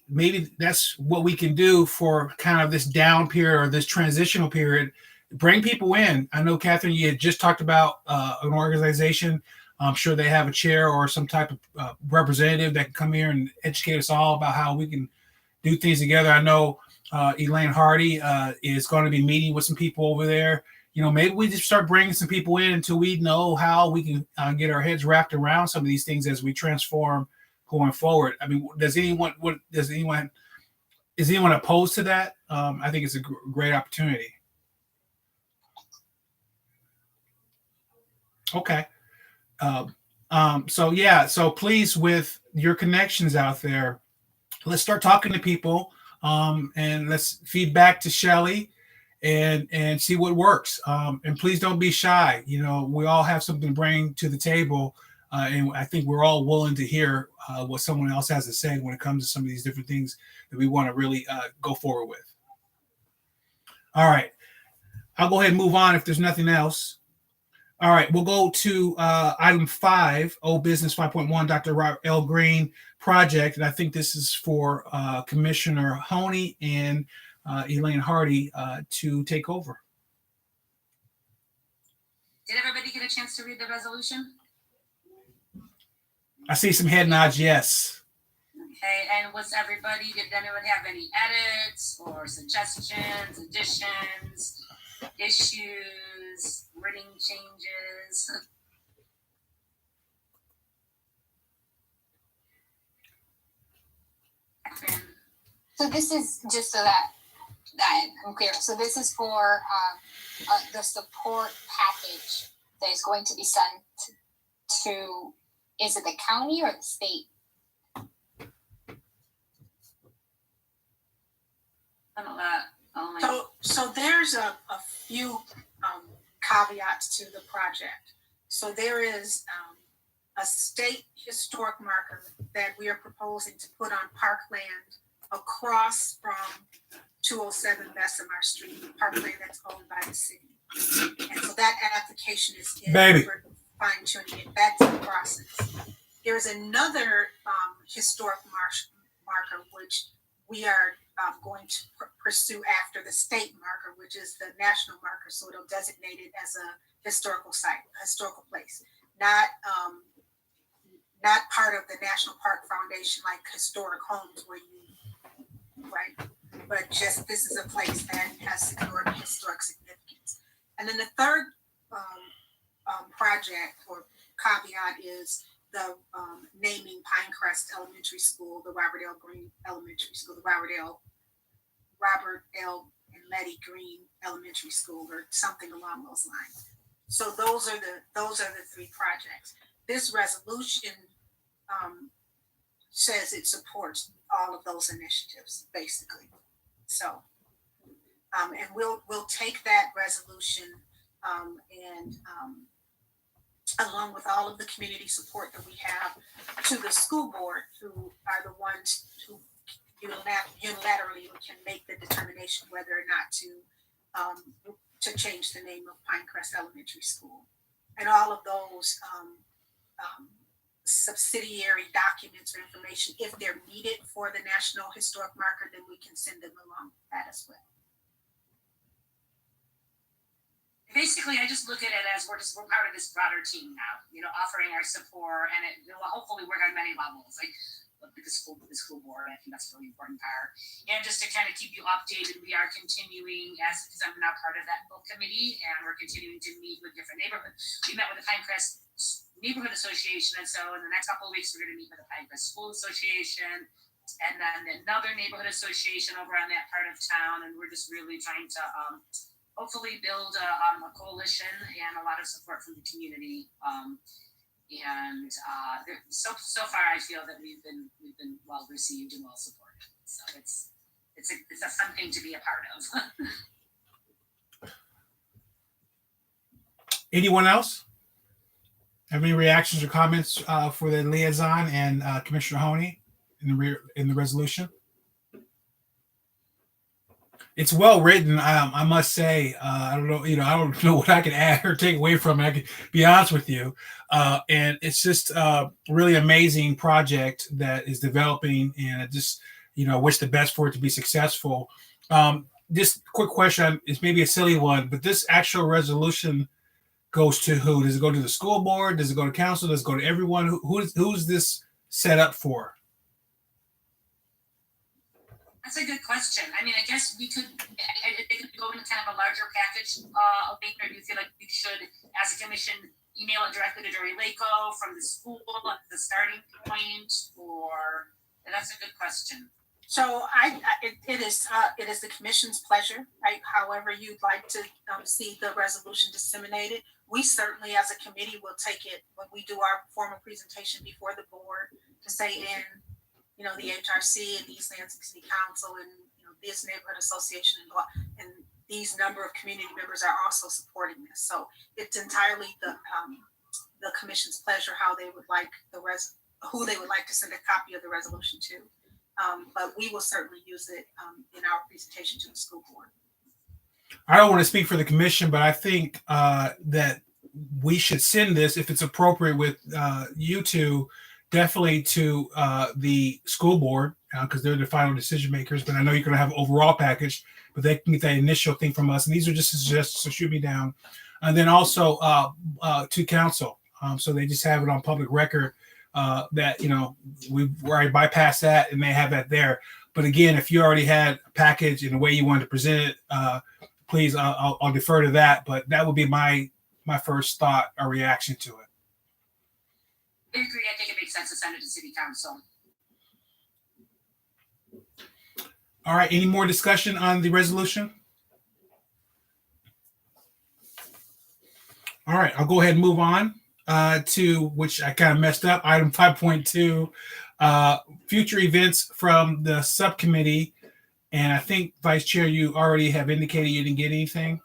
maybe that's what we can do for kind of this down period or this transitional period. Bring people in. I know, Catherine, you had just talked about an organization. I'm sure they have a chair or some type of representative that can come here and educate us all about how we can do things together. I know Elaine Hardy is going to be meeting with some people over there. You know, maybe we just start bringing some people in until we know how we can get our heads wrapped around some of these things as we transform going forward. I mean, is anyone opposed to that? I think it's a great opportunity. Okay. So please, with your connections out there, let's start talking to people, and let's feed back to Shelley and see what works. And please don't be shy. You know, we all have something to bring to the table. And I think we're all willing to hear what someone else has to say when it comes to some of these different things that we want to really go forward with. All right. I'll go ahead and move on if there's nothing else. All right. We'll go to item 5, Old Business 5.1, Dr. Robert L. Green project. And I think this is for Commissioner Honey and Elaine Hardy to take over. Did everybody get a chance to read the resolution? I see some head nods, yes. Okay, and did anyone have any edits or suggestions, additions, issues, wording changes? So this is just so that I'm clear. So this is for the support package that is going to be sent to, is it the county or the state? I don't know. So there's a few caveats to the project. So there is a state historic marker that we are proposing to put on parkland across from 207 Bessemer Street, parkland that's owned by the city. And so that application is in for fine tuning it. That's the process. There's another historic marker which we are going to pursue after the state marker, which is the national marker. So it'll designate it as a historical site, historical place, not part of the National Park Foundation like historic homes where right? But just this is a place that has historic significance. And then the third project or caveat is the naming Pinecrest Elementary School, the Robert L. Green Elementary School, the Robert L. and Letty Green Elementary School, or something along those lines. So those are the three projects. This resolution says it supports all of those initiatives, basically. So, and we'll take that resolution and along with all of the community support that we have to the school board, who are the ones who unilaterally can make the determination whether or not to change the name of Pinecrest Elementary School. And all of those subsidiary documents or information, if they're needed for the National Historic Marker, then we can send them along with that as well. Basically, I just look at it as we're part of this broader team now, offering our support, and it will hopefully work on many levels, like the school board. I think that's a really important part. And just to kind of keep you updated, we are continuing, because I'm now part of that book committee, and we're continuing to meet with different neighborhoods. We met with the Pinecrest Neighborhood Association, and so in the next couple of weeks, we're going to meet with the Pinecrest School Association, and then another neighborhood association over on that part of town, and we're just really trying to hopefully build a coalition and a lot of support from the community. So far, I feel that we've been well received and well supported. So it's a fun thing to be a part of. Anyone else have any reactions or comments for the liaison and Commissioner Honey in the resolution? It's well written. I must say, I don't know, I don't know what I can add or take away from it. I can be honest with you. And it's just a really amazing project that is developing, and I just, wish the best for it to be successful. This quick question is maybe a silly one, but this actual resolution goes to who? Does it go to the school board? Does it go to council? Does it go to everyone? Who's this set up for? That's a good question. I mean, I guess it could go in kind of a larger package. Or do you feel like we should, as a commission, email it directly to Dory Lako from the school at the starting point? Or that's a good question. So it is the commission's pleasure, right? However you'd like to see the resolution disseminated. We certainly, as a committee, will take it when we do our formal presentation before the board to say in the HRC and the East Lansing City Council and this neighborhood association and these number of community members are also supporting this. So it's entirely the commission's pleasure how they would like who they would like to send a copy of the resolution to. But we will certainly use it in our presentation to the school board. I don't want to speak for the commission, but I think that we should send this, if it's appropriate with you two, definitely to the school board, because they're the final decision makers. But I know you're going to have an overall package, but they can get that initial thing from us. And these are just suggestions, so shoot me down. And then also to council. So they just have it on public record that, we've already bypassed that and they have that there. But again, if you already had a package in the way you wanted to present it, please, I'll defer to that. But that would be my first thought or reaction to it. I agree. I think it makes sense to send it to City Council. All right. Any more discussion on the resolution? All right. I'll go ahead and move on to, which I kind of messed up, item 5.2, future events from the subcommittee. And I think, Vice Chair, you already have indicated you didn't get anything.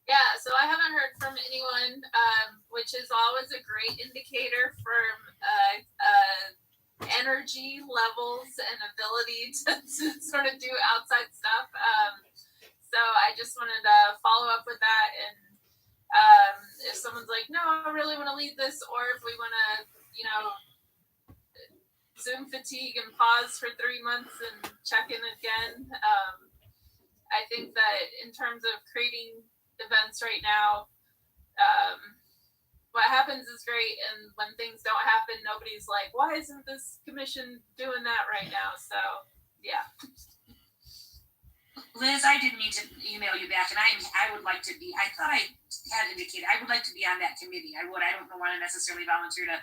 Yeah, so I haven't heard from anyone, which is always a great indicator for energy levels and ability to sort of do outside stuff. So I just wanted to follow up with that. And if someone's like, no, I really want to lead this, or if we want to, Zoom fatigue and pause for 3 months and check in again. I think that in terms of creating events right now, what happens is great, and when things don't happen, nobody's like, why isn't this commission doing that right now? So yeah. Liz, I didn't mean to email you back, and I would like to be, I thought I had indicated I would like to be on that committee. I don't want to necessarily volunteer to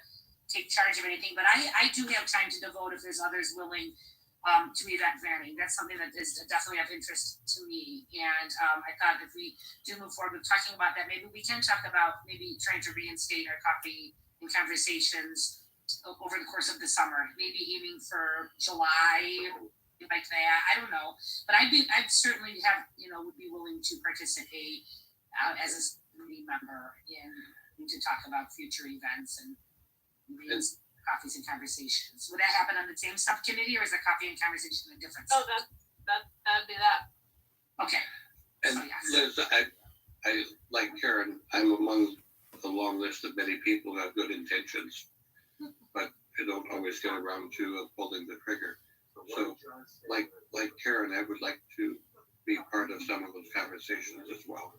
take charge of anything, but I do have time to devote if there's others willing to event planning. That's something that is definitely of interest to me. And I thought if we do move forward with talking about that, maybe we can talk about maybe trying to reinstate our coffee and conversations over the course of the summer, maybe aiming for July, like that. I don't know, but I'd certainly would be willing to participate as a committee member in to talk about future events and coffees and conversations. Would that happen on the same subcommittee, or is the coffee and conversation a different? Oh, that'd be that. Okay. And So, yes. Liz, I like Karen. I'm among the long list of many people who have good intentions, but I don't always get around to pulling the trigger. So, like Karen, I would like to be part of some of those conversations as well.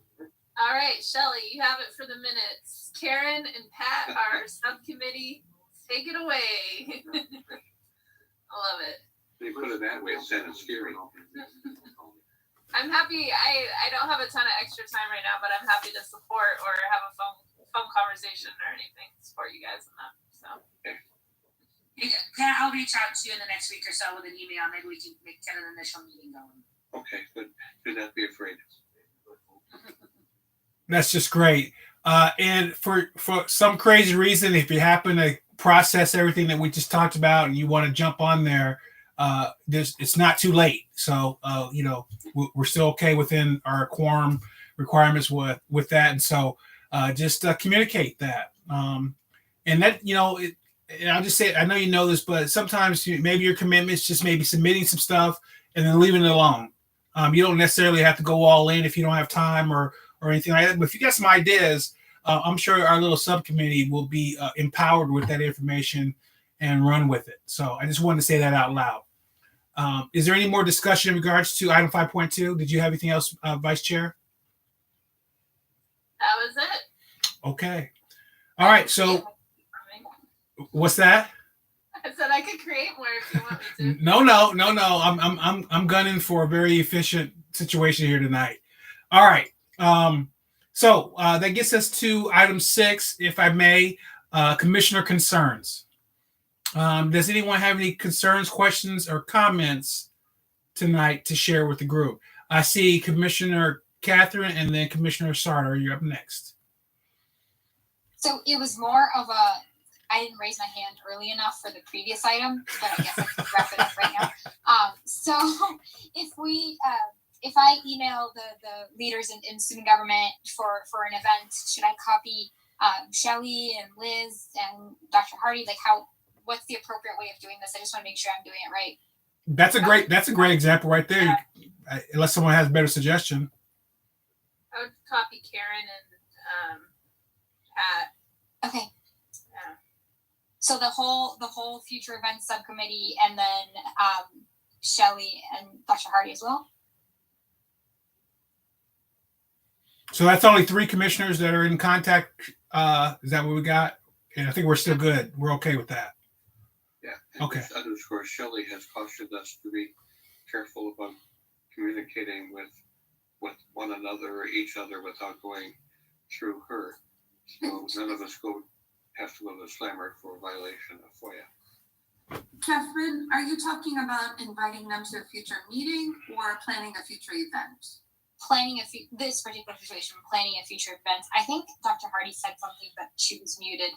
All right, Shelley, you have it for the minutes. Karen and Pat are subcommittee. Take it away. I love it. They put it that way, it sounded scary. I'm happy. I don't have a ton of extra time right now, but I'm happy to support or have a phone conversation or anything. Support you guys in that. So. Hey, Pat, I'll reach out to you in the next week or so with an email. Maybe we can get an initial meeting going. Okay, good. Do not be afraid. That's just great. And for some crazy reason, if you happen to process everything that we just talked about and you want to jump on there, it's not too late. So, we're still okay within our quorum requirements with that. And so just communicate that. And that, and I'll just say, I know you know this, but sometimes maybe your commitment's just maybe submitting some stuff and then leaving it alone. You don't necessarily have to go all in if you don't have time or anything like that. But if you got some ideas, I'm sure our little subcommittee will be empowered with that information and run with it. So I just wanted to say that out loud. Is there any more discussion in regards to item 5.2? Did you have anything else, Vice Chair? That was it. Okay. All right. So what's that? I said I could create more if you want me to. No. I'm gunning for a very efficient situation here tonight. All right. So that gets us to item 6, if I may, commissioner concerns. Does anyone have any concerns, questions, or comments tonight to share with the group? I see Commissioner Catherine and then Commissioner Sarter. You're up next. So it was more of I didn't raise my hand early enough for the previous item, but I guess I can wrap it up right now. So if I email the leaders in student government for an event, should I copy Shelley and Liz and Dr. Hardy? What's the appropriate way of doing this? I just want to make sure I'm doing it right. That's a great example right there. Unless someone has a better suggestion. I would copy Karen and Pat. Okay. Yeah. So the whole future events subcommittee, and then Shelley and Dr. Hardy as well. So that's only 3 commissioners that are in contact. Is that what we got? And I think we're still good. We're okay with that. Yeah. Okay. Underscore Shelley has cautioned us to be careful about communicating with one another or each other without going through her. So none of us have to go to the slammer for a violation of FOIA. Catherine, are you talking about inviting them to a future meeting or planning a future event? Planning this particular situation, planning a future event. I think Dr. Hardy said something, but she was muted,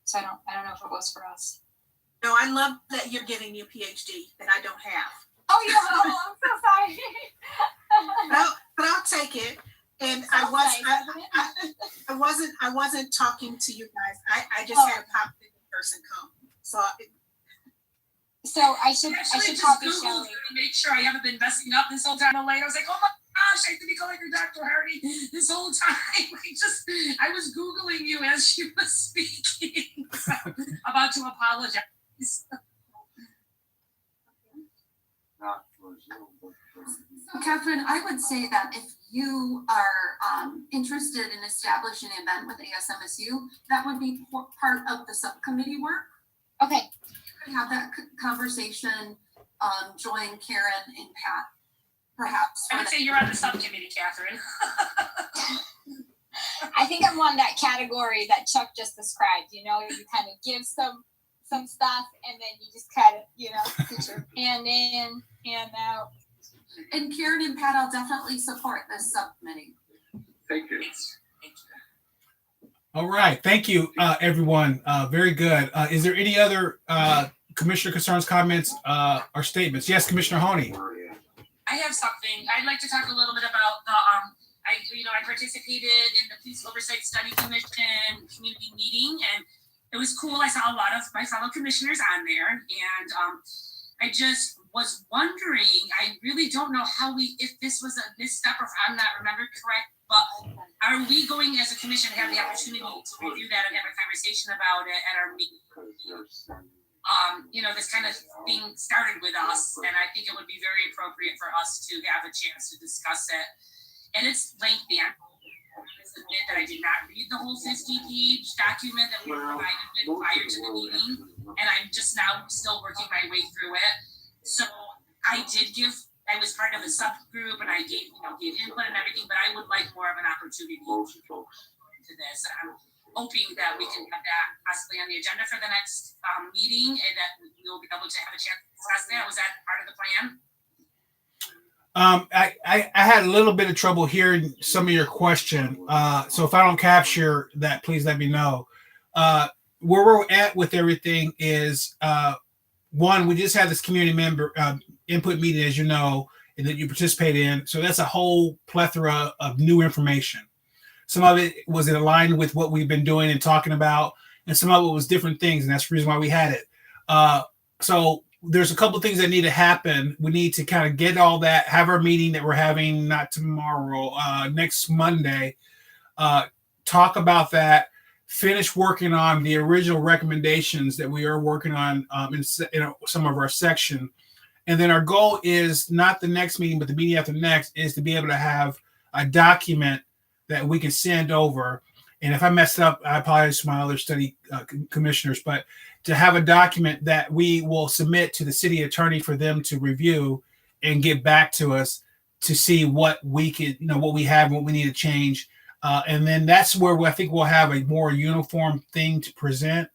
so I don't know if it was for us. No, I love that you're getting your PhD that I don't have. Oh yeah, I'm so sorry. But I'll take it. And I wasn't talking to you guys. I just had a pop in person come. So I should just copy Googled Shelley. to make sure I haven't been messing up this whole time. Late. I was like, oh my gosh, I have to be calling her Dr. Hardy this whole time. I was Googling you as she was speaking. So, about to apologize. So Catherine, I would say that if you are interested in establishing an event with ASMSU, that would be part of the subcommittee work. Okay. You could have that conversation, join Karen and Pat, perhaps. I would say you're on the subcommittee, Catherine. I think I'm on that category that Chuck just described. You know, you kind of give some stuff, and then you just kind of, you know, put your hand in, hand out. And Karen and Pat, I'll definitely support this subcommittee. Thank you. All right. Thank you, everyone. Very good. Is there any other commissioner concerns, comments, or statements? Yes, Commissioner Honey. I have something. I'd like to talk a little bit about the I participated in the Police Oversight Study Commission community meeting, and it was cool. I saw a lot of my fellow commissioners on there, and I just was wondering. I really don't know if this was a misstep or if I'm not remembered correct, but are we going as a commission to have the opportunity to review that and have a conversation about it at our meeting? This kind of thing started with us, and I think it would be very appropriate for us to have a chance to discuss it. And it's lengthy. I admit that I did not read the whole 50-page document that we were provided with prior to the meeting, and I'm just now still working my way through it. So I was part of a subgroup, and I gave input and everything, but I would like more of an opportunity to this. I'm hoping that we can have that possibly on the agenda for the next meeting, and that we'll be able to have a chance to discuss that. Was that part of the plan? I had a little bit of trouble hearing some of your question. So if I don't capture that, please let me know. Where we're at with everything is, one, we just had this community member input meeting, as you know, and that you participate in. So that's a whole plethora of new information. Some of it was in line with what we've been doing and talking about, and some of it was different things, and that's the reason why we had it. So there's a couple of things that need to happen. We need to kind of get all that, have our meeting that we're having, not tomorrow, next Monday, talk about that, finish working on the original recommendations that we are working on in some of our section. And then our goal is not the next meeting, but the meeting after next, is to be able to have a document that we can send over. And if I messed up, I apologize to my other study commissioners, but to have a document that we will submit to the city attorney for them to review and get back to us to see what we could, what we have, what we need to change. And then that's where I think we'll have a more uniform thing to present.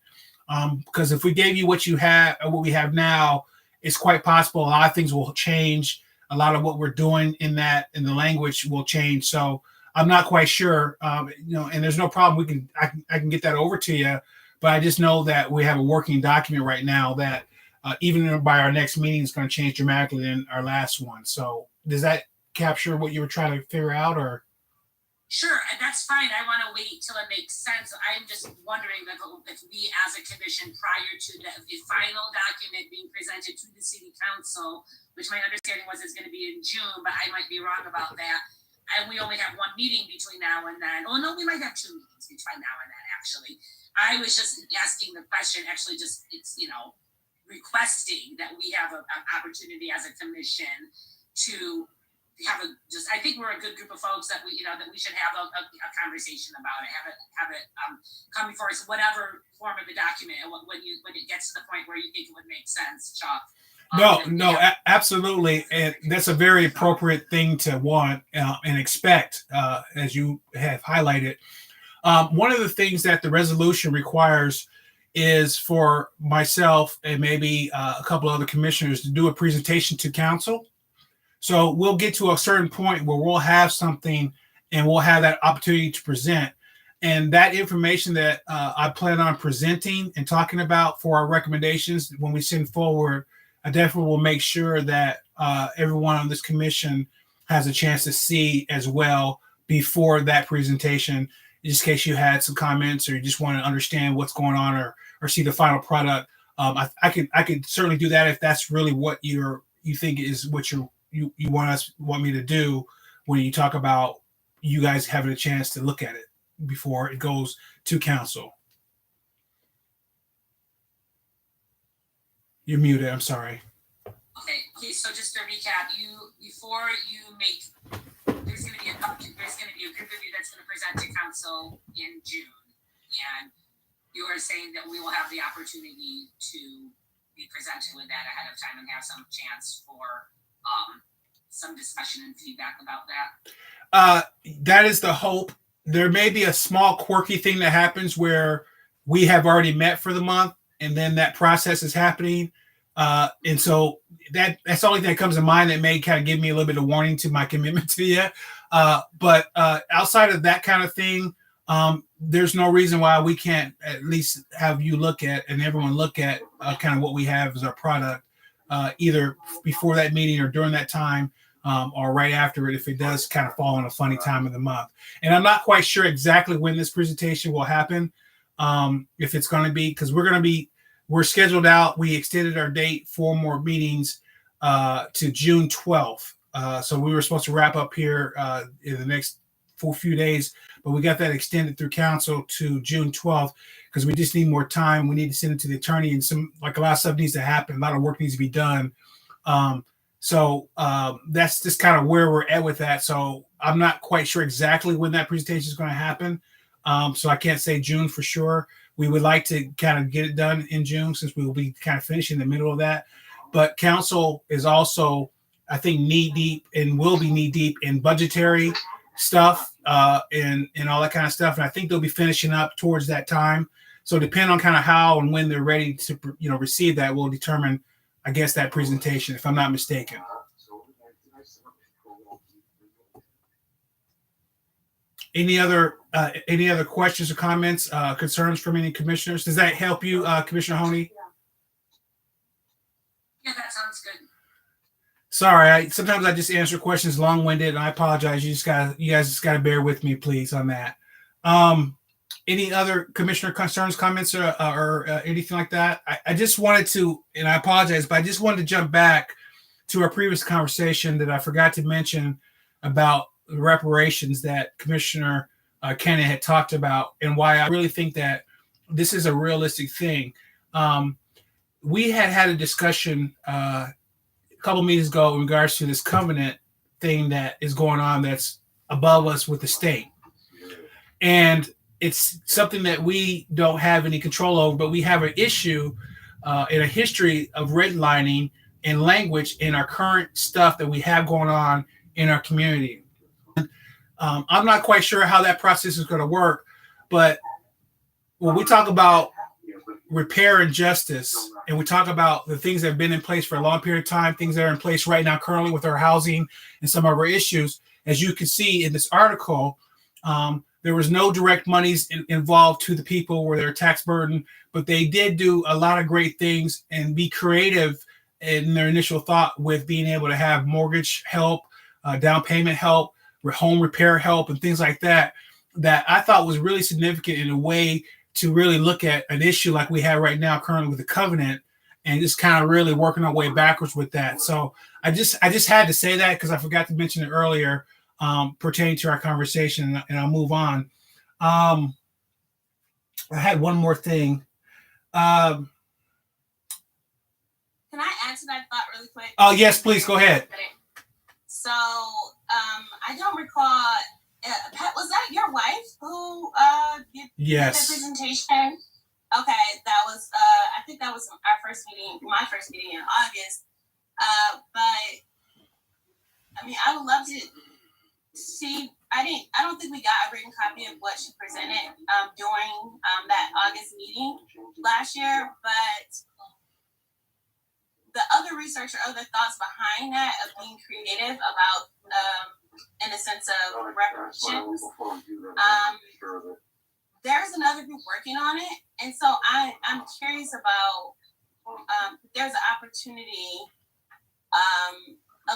Because if we gave you what you have, what we have now, it's quite possible a lot of things will change. A lot of what we're doing in the language will change. So I'm not quite sure, and there's no problem. I can get that over to you, but I just know that we have a working document right now that even by our next meeting is going to change dramatically than our last one. So does that capture what you were trying to figure out, or? Sure, that's fine. I want to wait till it makes sense. I'm just wondering if we as a commission, prior to the final document being presented to the city council, which my understanding was is going to be in June, but I might be wrong about that. And we only have one meeting between now and then. Oh no, we might have two meetings between now and then, actually. I was just asking the question, actually it's requesting that we have an opportunity as a commission to have I think we're a good group of folks that we should have a conversation about it, have it come before us, whatever form of the document, and when it gets to the point where you think it would make sense, Chuck. Absolutely. And that's a very appropriate thing to want and expect, as you have highlighted. One of the things that the resolution requires is for myself and maybe a couple other commissioners to do a presentation to council. So we'll get to a certain point where we'll have something and we'll have that opportunity to present. And that information that I plan on presenting and talking about for our recommendations when we send forward, I definitely will make sure that everyone on this commission has a chance to see as well before that presentation, just in case you had some comments or you just want to understand what's going on or see the final product. I could certainly do that if that's really what you think is what you want me to do when you talk about you guys having a chance to look at it before it goes to council. You're muted. I'm sorry. Okay. So just to recap, there's going to be a group of you that's going to present to council in June, and you are saying that we will have the opportunity to be presented with that ahead of time and have some chance for some discussion and feedback about that. That is the hope. there may be a small quirky thing that happens where we have already met for the month, and then that process is happening. And so that's the only thing that comes to mind that may kind of give me a little bit of warning to my commitment to you. But outside of that kind of thing, there's no reason why we can't at least have you look at and everyone look at kind of what we have as our product, either before that meeting or during that time, or right after it, if it does kind of fall on a funny time of the month. And I'm not quite sure exactly when this presentation will happen. If it's going to be, because we're scheduled out. We extended our date 4 more meetings to June 12th. So we were supposed to wrap up here in the next few days, but we got that extended through council to June 12th because we just need more time. We need to send it to the attorney, and a lot of stuff needs to happen. A lot of work needs to be done. So that's just kind of where we're at with that. So I'm not quite sure exactly when that presentation is going to happen. So I can't say June for sure. We would like to kind of get it done in June since we will be kind of finishing the middle of that. But council is also, I think, knee deep and will be knee deep in budgetary stuff and all that kind of stuff. And I think they'll be finishing up towards that time. So depending on kind of how and when they're ready to, receive that will determine, I guess, that presentation, if I'm not mistaken. Any other questions or comments, concerns from any commissioners? Does that help you, Commissioner Honey? Yeah, that sounds good. Sorry, sometimes I just answer questions long-winded, and I apologize. You guys just gotta bear with me, please, on that. Any other commissioner concerns, comments, or anything like that? I just wanted to, and I apologize, but I just wanted to jump back to our previous conversation that I forgot to mention about the reparations that Commissioner Kennan had talked about, and why I really think that this is a realistic thing. We had a discussion a couple meetings ago in regards to this covenant thing that is going on that's above us with the state. And it's something that we don't have any control over, but we have an issue in a history of redlining and language in our current stuff that we have going on in our community. I'm not quite sure how that process is going to work, but when we talk about repair and justice, and we talk about the things that have been in place for a long period of time, things that are in place right now currently with our housing and some of our issues, as you can see in this article, there was no direct monies involved to the people or their tax burden, but they did do a lot of great things and be creative in their initial thought with being able to have mortgage help, down payment help, home repair help, and things like that, that I thought was really significant in a way to really look at an issue like we have right now currently with the covenant, and just kind of really working our way backwards with that. So I just had to say that because I forgot to mention it earlier, pertaining to our conversation, and I'll move on. I had one more thing. Can I add to that thought really quick? Oh, yes, please, go ahead. So, I don't recall, Pat, was that your wife who did the presentation? Okay, that was, I think that was my first meeting in August. But, I mean, I would love to see, I don't think we got a written copy of what she presented during that August meeting last year, but the other research or other thoughts behind that of being creative about, in a sense of reparations, there's another group working on it, and so I'm curious about there's an opportunity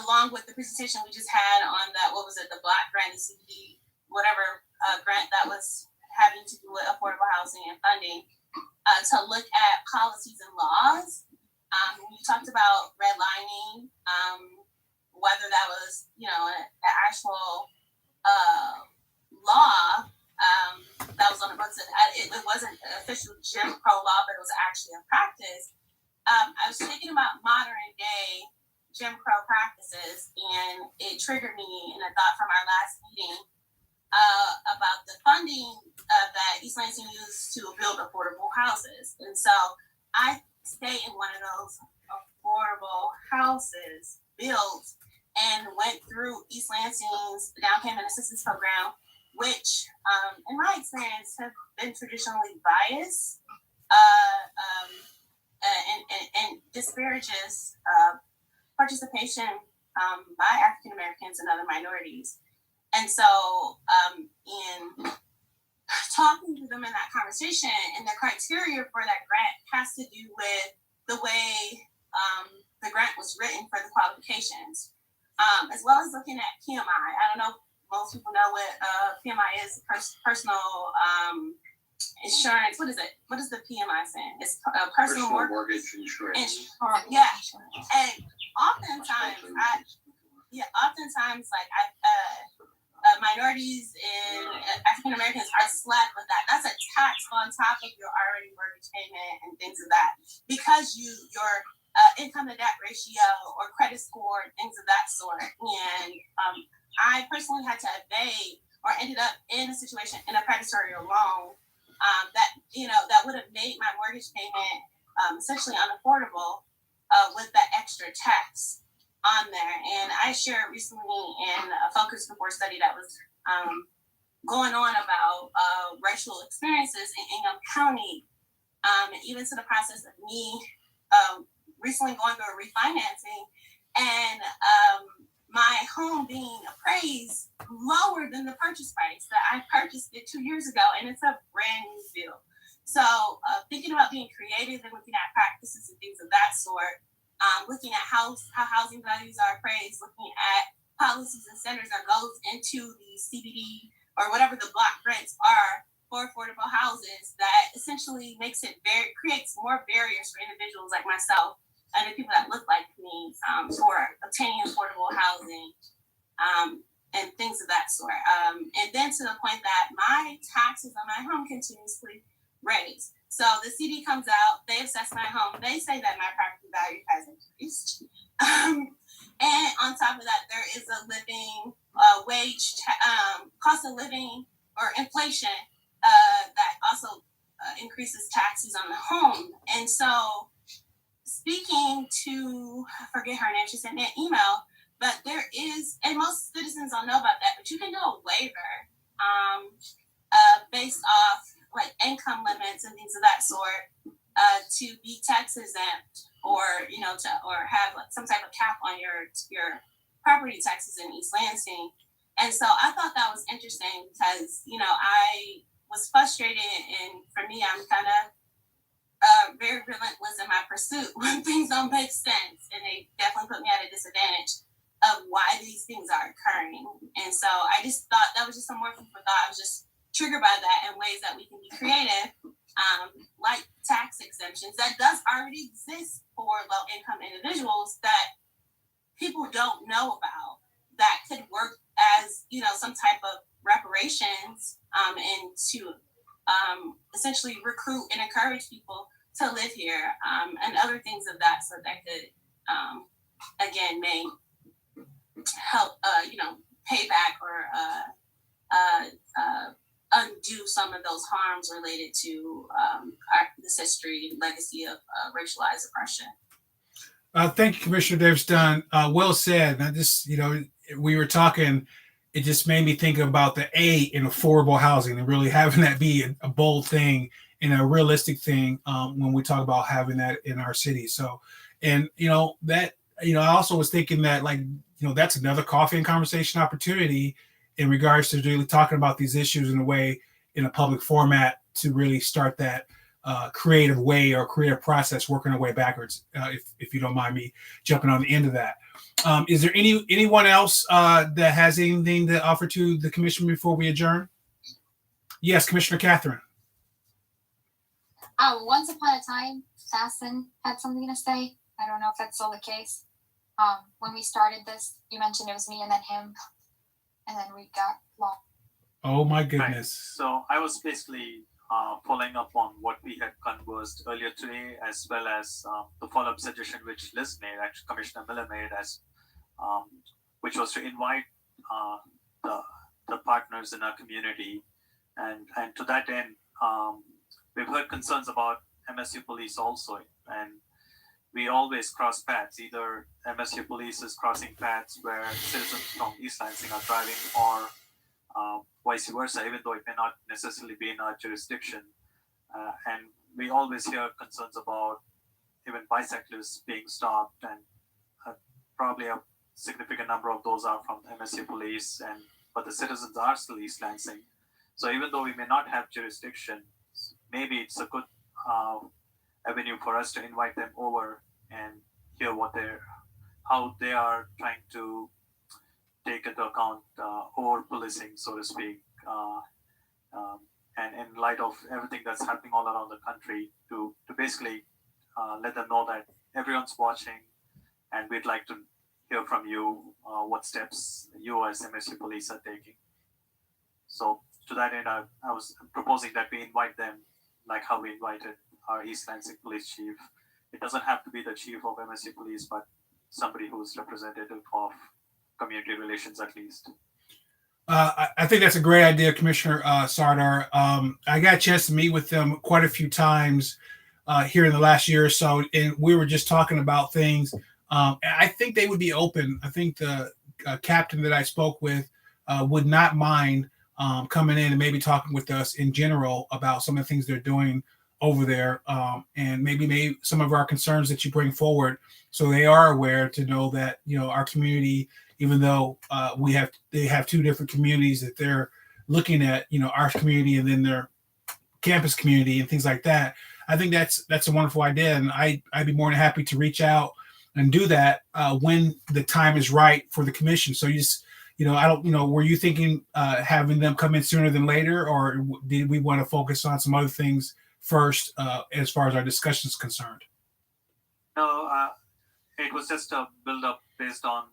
along with the presentation we just had on that, what was it, the Black grant, the CD, whatever grant that was having to do with affordable housing and funding, to look at policies and laws. When you talked about redlining, whether that was, an actual law that was on the books, it wasn't an official Jim Crow law, but it was actually a practice. I was thinking about modern day Jim Crow practices, and it triggered me in a thought from our last meeting about the funding that East Lansing used to build affordable houses. And so I stay in one of those affordable houses built and went through East Lansing's down payment assistance program which, in my experience, have been traditionally biased and disparages participation by African Americans and other minorities. And so, in talking to them in that conversation, and the criteria for that grant has to do with the way the grant was written for the qualifications, as well as looking at PMI. I don't know if most people know what PMI is, personal insurance. What is it? What is the PMI saying? It's personal mortgage insurance. Yeah, and oftentimes, minorities and African Americans are slapped with that. That's a tax on top of your already mortgage payment and things of that, because your income to debt ratio or credit score and things of that sort. And I personally had to evade or ended up in a situation in a predatory loan that would have made my mortgage payment essentially unaffordable with that extra tax on there. And I shared recently in a focus group or study that was going on about racial experiences in Ingham County, even to the process of me recently going through a refinancing and my home being appraised lower than the purchase price that I purchased it 2 years ago, and it's a brand new deal. So thinking about being creative and looking at practices and things of that sort, looking at how housing values are appraised, looking at policies and centers that goes into the CBD or whatever the block rents are for affordable houses, that essentially creates more barriers for individuals like myself and the people that look like me for obtaining affordable housing and things of that sort. And then to the point that my taxes on my home continuously raise. So the CD comes out, they assess my home, they say that my property value has increased. And on top of that, there is a living wage, cost of living or inflation that also increases taxes on the home. And so speaking to, I forget her name, she sent me an email, but there is, and most citizens don't know about that, but you can do a waiver based off like income limits and things of that sort to be tax exempt, or or have like some type of cap on your property taxes in East Lansing. And so I thought that was interesting because I was frustrated, and for me, I'm kind of very relentless in my pursuit when things don't make sense, and they definitely put me at a disadvantage of why these things are occurring. And so I just thought that was just some more food for thought. I was just triggered by that in ways that we can be creative, like tax exemptions that does already exist for low income individuals that people don't know about, that could work as some type of reparations and to essentially recruit and encourage people to live here, and other things of that sort that could again may help pay back or undo some of those harms related to this history and legacy of racialized oppression. Thank you, Commissioner Davis Dunn. Well said. Now, just we were talking, it just made me think about the A in affordable housing and really having that be a bold thing and a realistic thing when we talk about having that in our city. So, and that I also was thinking that that's another coffee and conversation opportunity in regards to really talking about these issues in a way, in a public format, to really start that creative way or creative process, working our way backwards. If you don't mind me jumping on the end of that. Is there anyone else that has anything to offer to the commission before we adjourn? Yes, Commissioner Catherine. Once upon a time, Sasson had something to say. I don't know if that's still the case. When we started this, you mentioned it was me and then him, and then we got long. Oh my Right. goodness. So I was basically following up on what we had conversed earlier today, as well as the follow-up suggestion which Liz made, actually Commissioner Miller made, which was to invite the partners in our community, and to that end, we've heard concerns about MSU police also, and we always cross paths. Either MSU police is crossing paths where citizens from East Lansing are driving, or vice versa, even though it may not necessarily be in our jurisdiction. And we always hear concerns about even bicyclists being stopped, and probably a significant number of those are from MSU police, but the citizens are still East Lansing. So even though we may not have jurisdiction, maybe it's a good avenue for us to invite them over and hear how they are trying to take into account over policing, so to speak, and in light of everything that's happening all around the country, to basically let them know that everyone's watching, and we'd like to hear from you what steps you as MSU police are taking. So to that end, I was proposing that we invite them, like how we invited our East Lansing police chief. It doesn't have to be the chief of MSU police, but somebody who's representative of community relations at least. I think that's a great idea, Commissioner Sardar. I got a chance to meet with them quite a few times here in the last year or so, and we were just talking about things. I think they would be open. I think the captain that I spoke with would not mind coming in and maybe talking with us in general about some of the things they're doing over there, and maybe some of our concerns that you bring forward, so they are aware to know that our community, even though they have two different communities that they're looking at, our community and then their campus community and things like that. I think that's a wonderful idea, and I'd be more than happy to reach out and do that when the time is right for the commission. So I don't, were you thinking having them come in sooner than later, or did we want to focus on some other things first as far as our discussion is concerned? No, it was just a build-up based on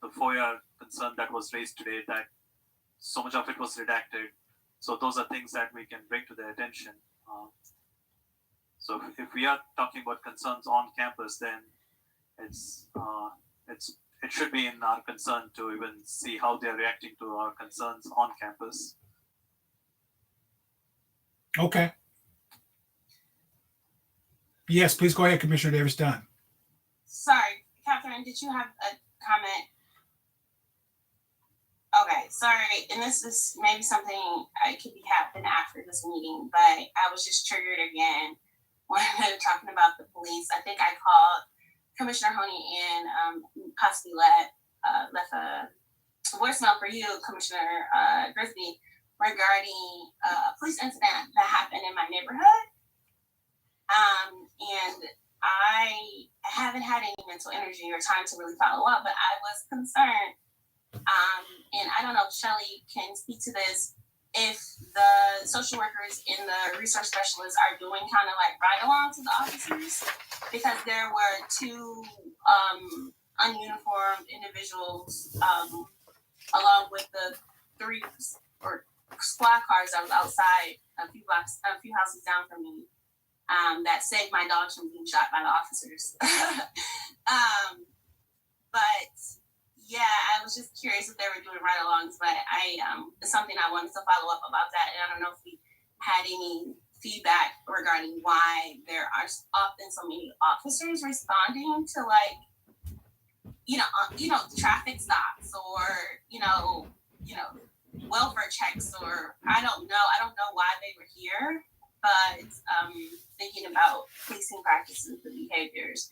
the FOIA concern that was raised today, that so much of it was redacted. So those are things that we can bring to their attention. So if we are talking about concerns on campus, then it should be in our concern to even see how they are reacting to our concerns on campus. Okay. Yes, please go ahead, Commissioner Davis Dunn. Sorry, Catherine, did you have a comment? Okay, sorry, and this is maybe something I could be happening after this meeting, but I was just triggered again when they're talking about the police. I think I called Commissioner Honey and possibly left a voicemail for you, Commissioner Grigsby, regarding a police incident that happened in my neighborhood. And I haven't had any mental energy or time to really follow up, but I was concerned. And I don't know if Shelley can speak to this, if the social workers and the resource specialists are doing kind of like ride-along to the officers, because there were two ununiformed individuals along with the three or squad cars that was outside a few houses down from me, that saved my dogs from being shot by the officers. But yeah, I was just curious if they were doing ride-alongs, but it's something I wanted to follow up about that, and I don't know if we had any feedback regarding why there are often so many officers responding to traffic stops or welfare checks, or I don't know why they were here, but thinking about policing practices and behaviors,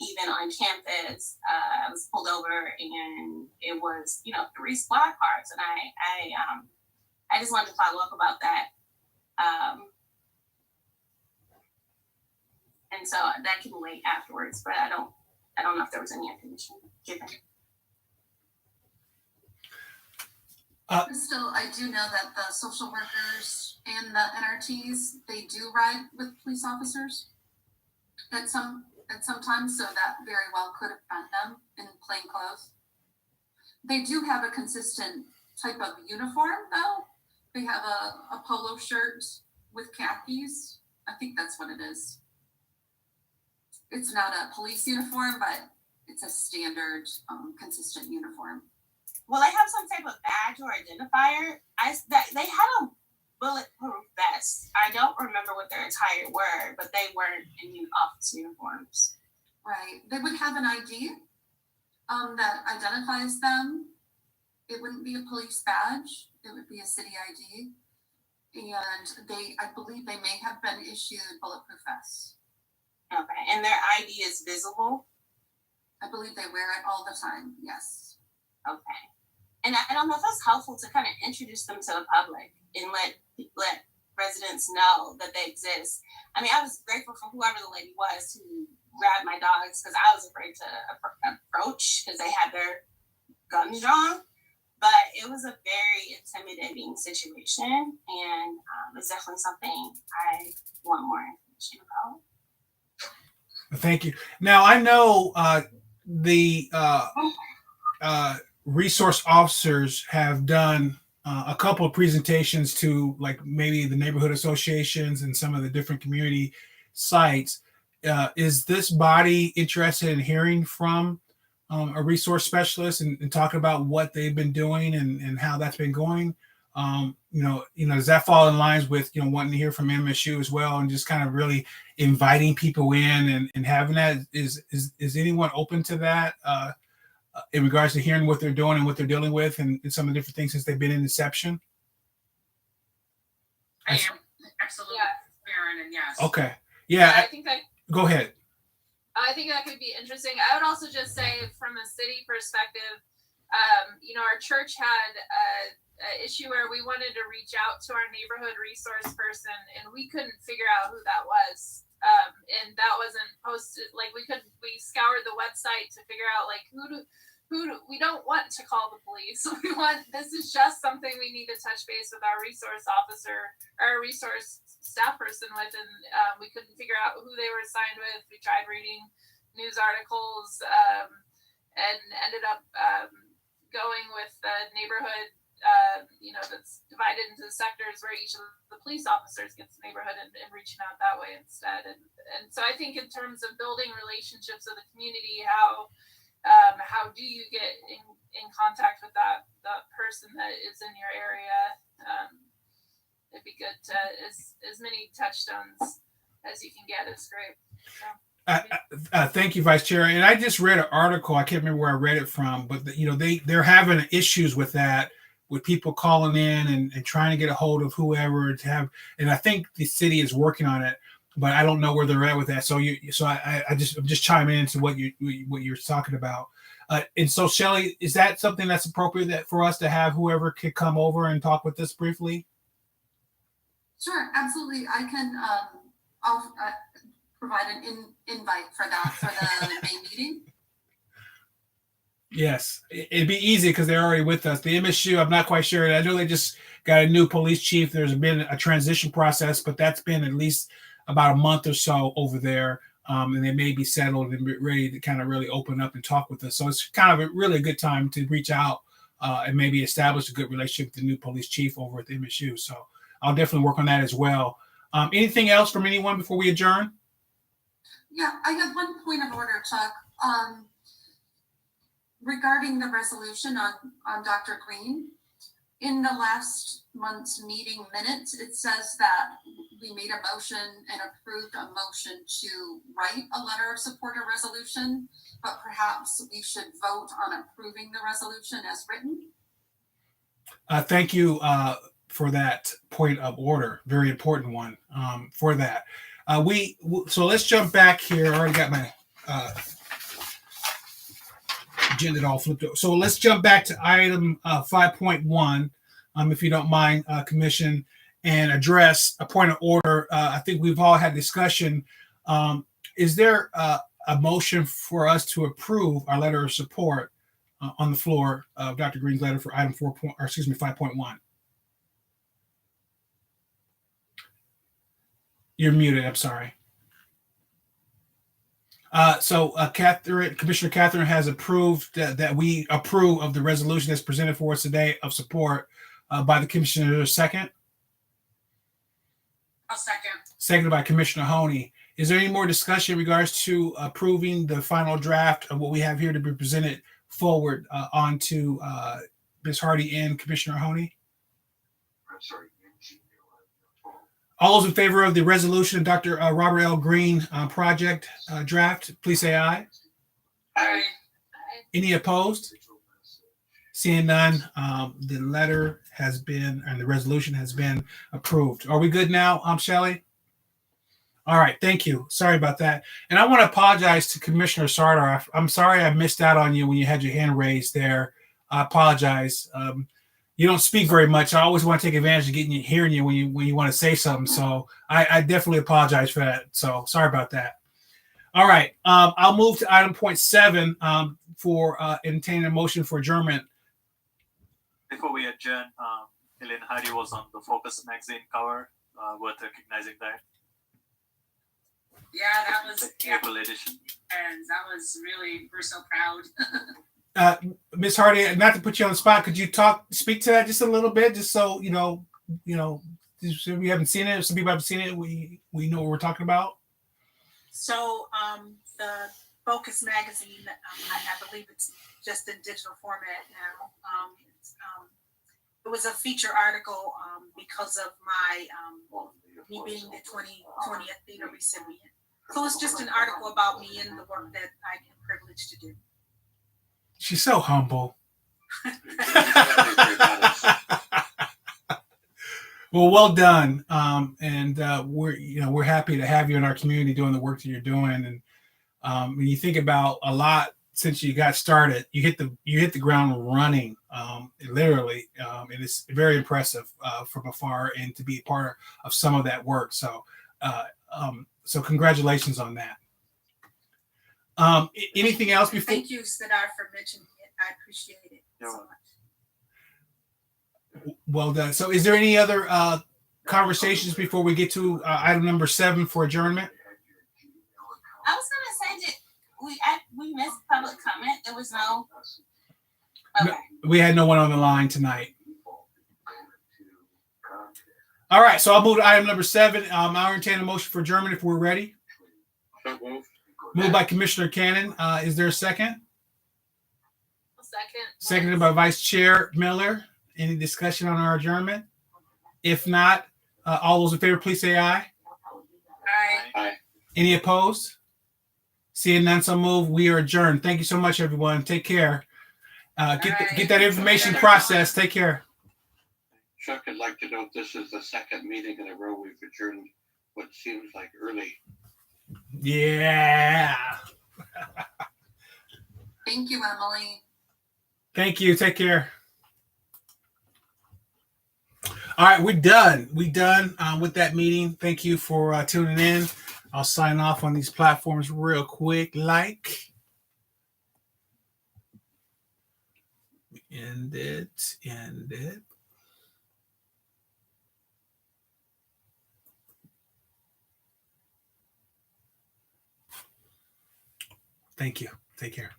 even on campus, I was pulled over and it was 3 squad cars, and I just wanted to follow up about that. And so that can wait afterwards, but I don't know if there was any information given. Still, I do know that the social workers and the NRTs, they do ride with police officers at some times, so that very well could have been them in plain clothes. They do have a consistent type of uniform, though. They have a polo shirt with khakis. I think that's what it is. It's not a police uniform, but it's a standard, consistent uniform. Will they have some type of badge or identifier? They had a bulletproof vest. I don't remember what their attire were, but they weren't in office uniforms. Right. They would have an ID that identifies them. It wouldn't be a police badge, it would be a city ID. And I believe they may have been issued bulletproof vests. Okay, and their ID is visible? I believe they wear it all the time, yes. Okay. And I don't know if that's helpful to kind of introduce them to the public and let residents know that they exist. I mean, I was grateful for whoever the lady was who grabbed my dogs because I was afraid to approach because they had their guns drawn. But it was a very intimidating situation, and it's definitely something I want more information about. Thank you. Now, I know the resource officers have done a couple of presentations to like maybe the neighborhood associations and some of the different community sites. Is this body interested in hearing from a resource specialist and talking about what they've been doing and how that's been going? Does that fall in lines with, wanting to hear from MSU as well and just kind of really inviting people in and having that? Is anyone open to that in regards to hearing what they're doing and what they're dealing with and some of the different things since they've been in inception? I am absolutely Aaron, and yes. Okay. Yeah. I think that Go ahead. I think that could be interesting. I would also just say from a city perspective, our church had an issue where we wanted to reach out to our neighborhood resource person and we couldn't figure out who that was. And that wasn't posted. Like we scoured the website to figure out like who do we don't want to call the police. This is just something we need to touch base with our resource officer or our resource staff person with, and we couldn't figure out who they were assigned with. We tried reading news articles and ended up going with the neighborhood, that's divided into sectors where each of the police officers gets the neighborhood and reaching out that way instead. And so I think in terms of building relationships with the community, how do you get in contact with that person that is in your area? It'd be good to as many touchstones as you can get is great. So. Thank you, Vice Chair. And I just read an article. I can't remember where I read it from, but they're having issues with that, with people calling in and trying to get a hold of whoever to have. And I think the city is working on it, but I don't know where they're at with that. So I'm just chiming into what you're talking about. And so, Shelley, is that something that's appropriate for us to have whoever could come over and talk with us briefly? Sure, absolutely. I can. I'll provide an invite for that for the May meeting. Yes, it'd be easy because they're already with us. The MSU, I'm not quite sure. I know they just got a new police chief. There's been a transition process, but that's been at least about a month or so over there. And they may be settled and ready to kind of really open up and talk with us. So it's kind of really a good time to reach out and maybe establish a good relationship with the new police chief over at the MSU. So I'll definitely work on that as well. Anything else from anyone before we adjourn? Yeah, I have one point of order, Chuck. Regarding the resolution on Dr. Green, in the last month's meeting minutes, it says that we made a motion and approved a motion to write a letter of support or resolution, but perhaps we should vote on approving the resolution as written. Thank you for that point of order. Very important one for that. So let's jump back here. I already got my agenda all flipped over. So let's jump back to item 5.1, if you don't mind, Commission, and address a point of order. I think we've all had discussion. Is there a motion for us to approve our letter of support on the floor of Dr. Green's letter for item 5.1? You're muted. I'm sorry. So Commissioner Catherine has approved that we approve of the resolution that's presented for us today of support by the Commissioner. Second? I'll second. Seconded by Commissioner Honey. Is there any more discussion in regards to approving the final draft of what we have here to be presented forward onto Ms. Hardy and Commissioner Honey? I'm sorry. All those in favor of the resolution of Dr. Robert L. Green project draft, please say aye. Aye. Any opposed? Seeing none, the letter has been, and the resolution has been approved. Are we good now, Shelley? All right, thank you. Sorry about that. And I want to apologize to Commissioner Sardar. I'm sorry I missed out on you when you had your hand raised there. I apologize. You don't speak very much. I always want to take advantage of hearing you when you want to say something. So I definitely apologize for that. So sorry about that. All right, I'll move to item point 7 for entertaining a motion for adjournment. Before we adjourn, Elaine Hardy was on the Focus magazine cover. Worth recognizing that. Yeah, that was April edition. and that was really, we're so proud. Ms. Hardy, not to put you on the spot, could you speak to that just a little bit, just so you know, if we haven't seen it, if some people haven't seen it, we know what we're talking about. So the Focus magazine, I believe it's just in digital format now. It was a feature article because of my me being the 2020 Athena recipient. So it's just an article about me and the work that I am privileged to do. She's so humble. Well done. And we're happy to have you in our community doing the work that you're doing. And when you think about a lot since you got started, you hit the ground running, literally. And it's very impressive from afar, and to be part of some of that work. So congratulations on that. Anything else before? Thank you, Sadar, for mentioning it. I appreciate it so much. Well done. So is there any other conversations before we get to item number 7 for adjournment? I was gonna say that we missed public comment. There was no. Okay. No, we had no one on the line tonight. All right, so I'll move to item number 7. I'll entertain a motion for adjournment if we're ready. So moved. Moved by Commissioner Cannon. Is there a second? Second. Seconded by Vice Chair Miller. Any discussion on our adjournment? If not, all those in favor, please say aye. Aye. Any opposed? Seeing none, so move. We are adjourned. Thank you so much, everyone. Take care. Get that information processed. Take care. Chuck, I'd like to note this is the second meeting in a row we've adjourned what seems like early. Yeah. Thank you, Emily. Thank you. Take care. All right, we're done. We're done with that meeting. Thank you for tuning in. I'll sign off on these platforms real quick. End it. Thank you. Take care.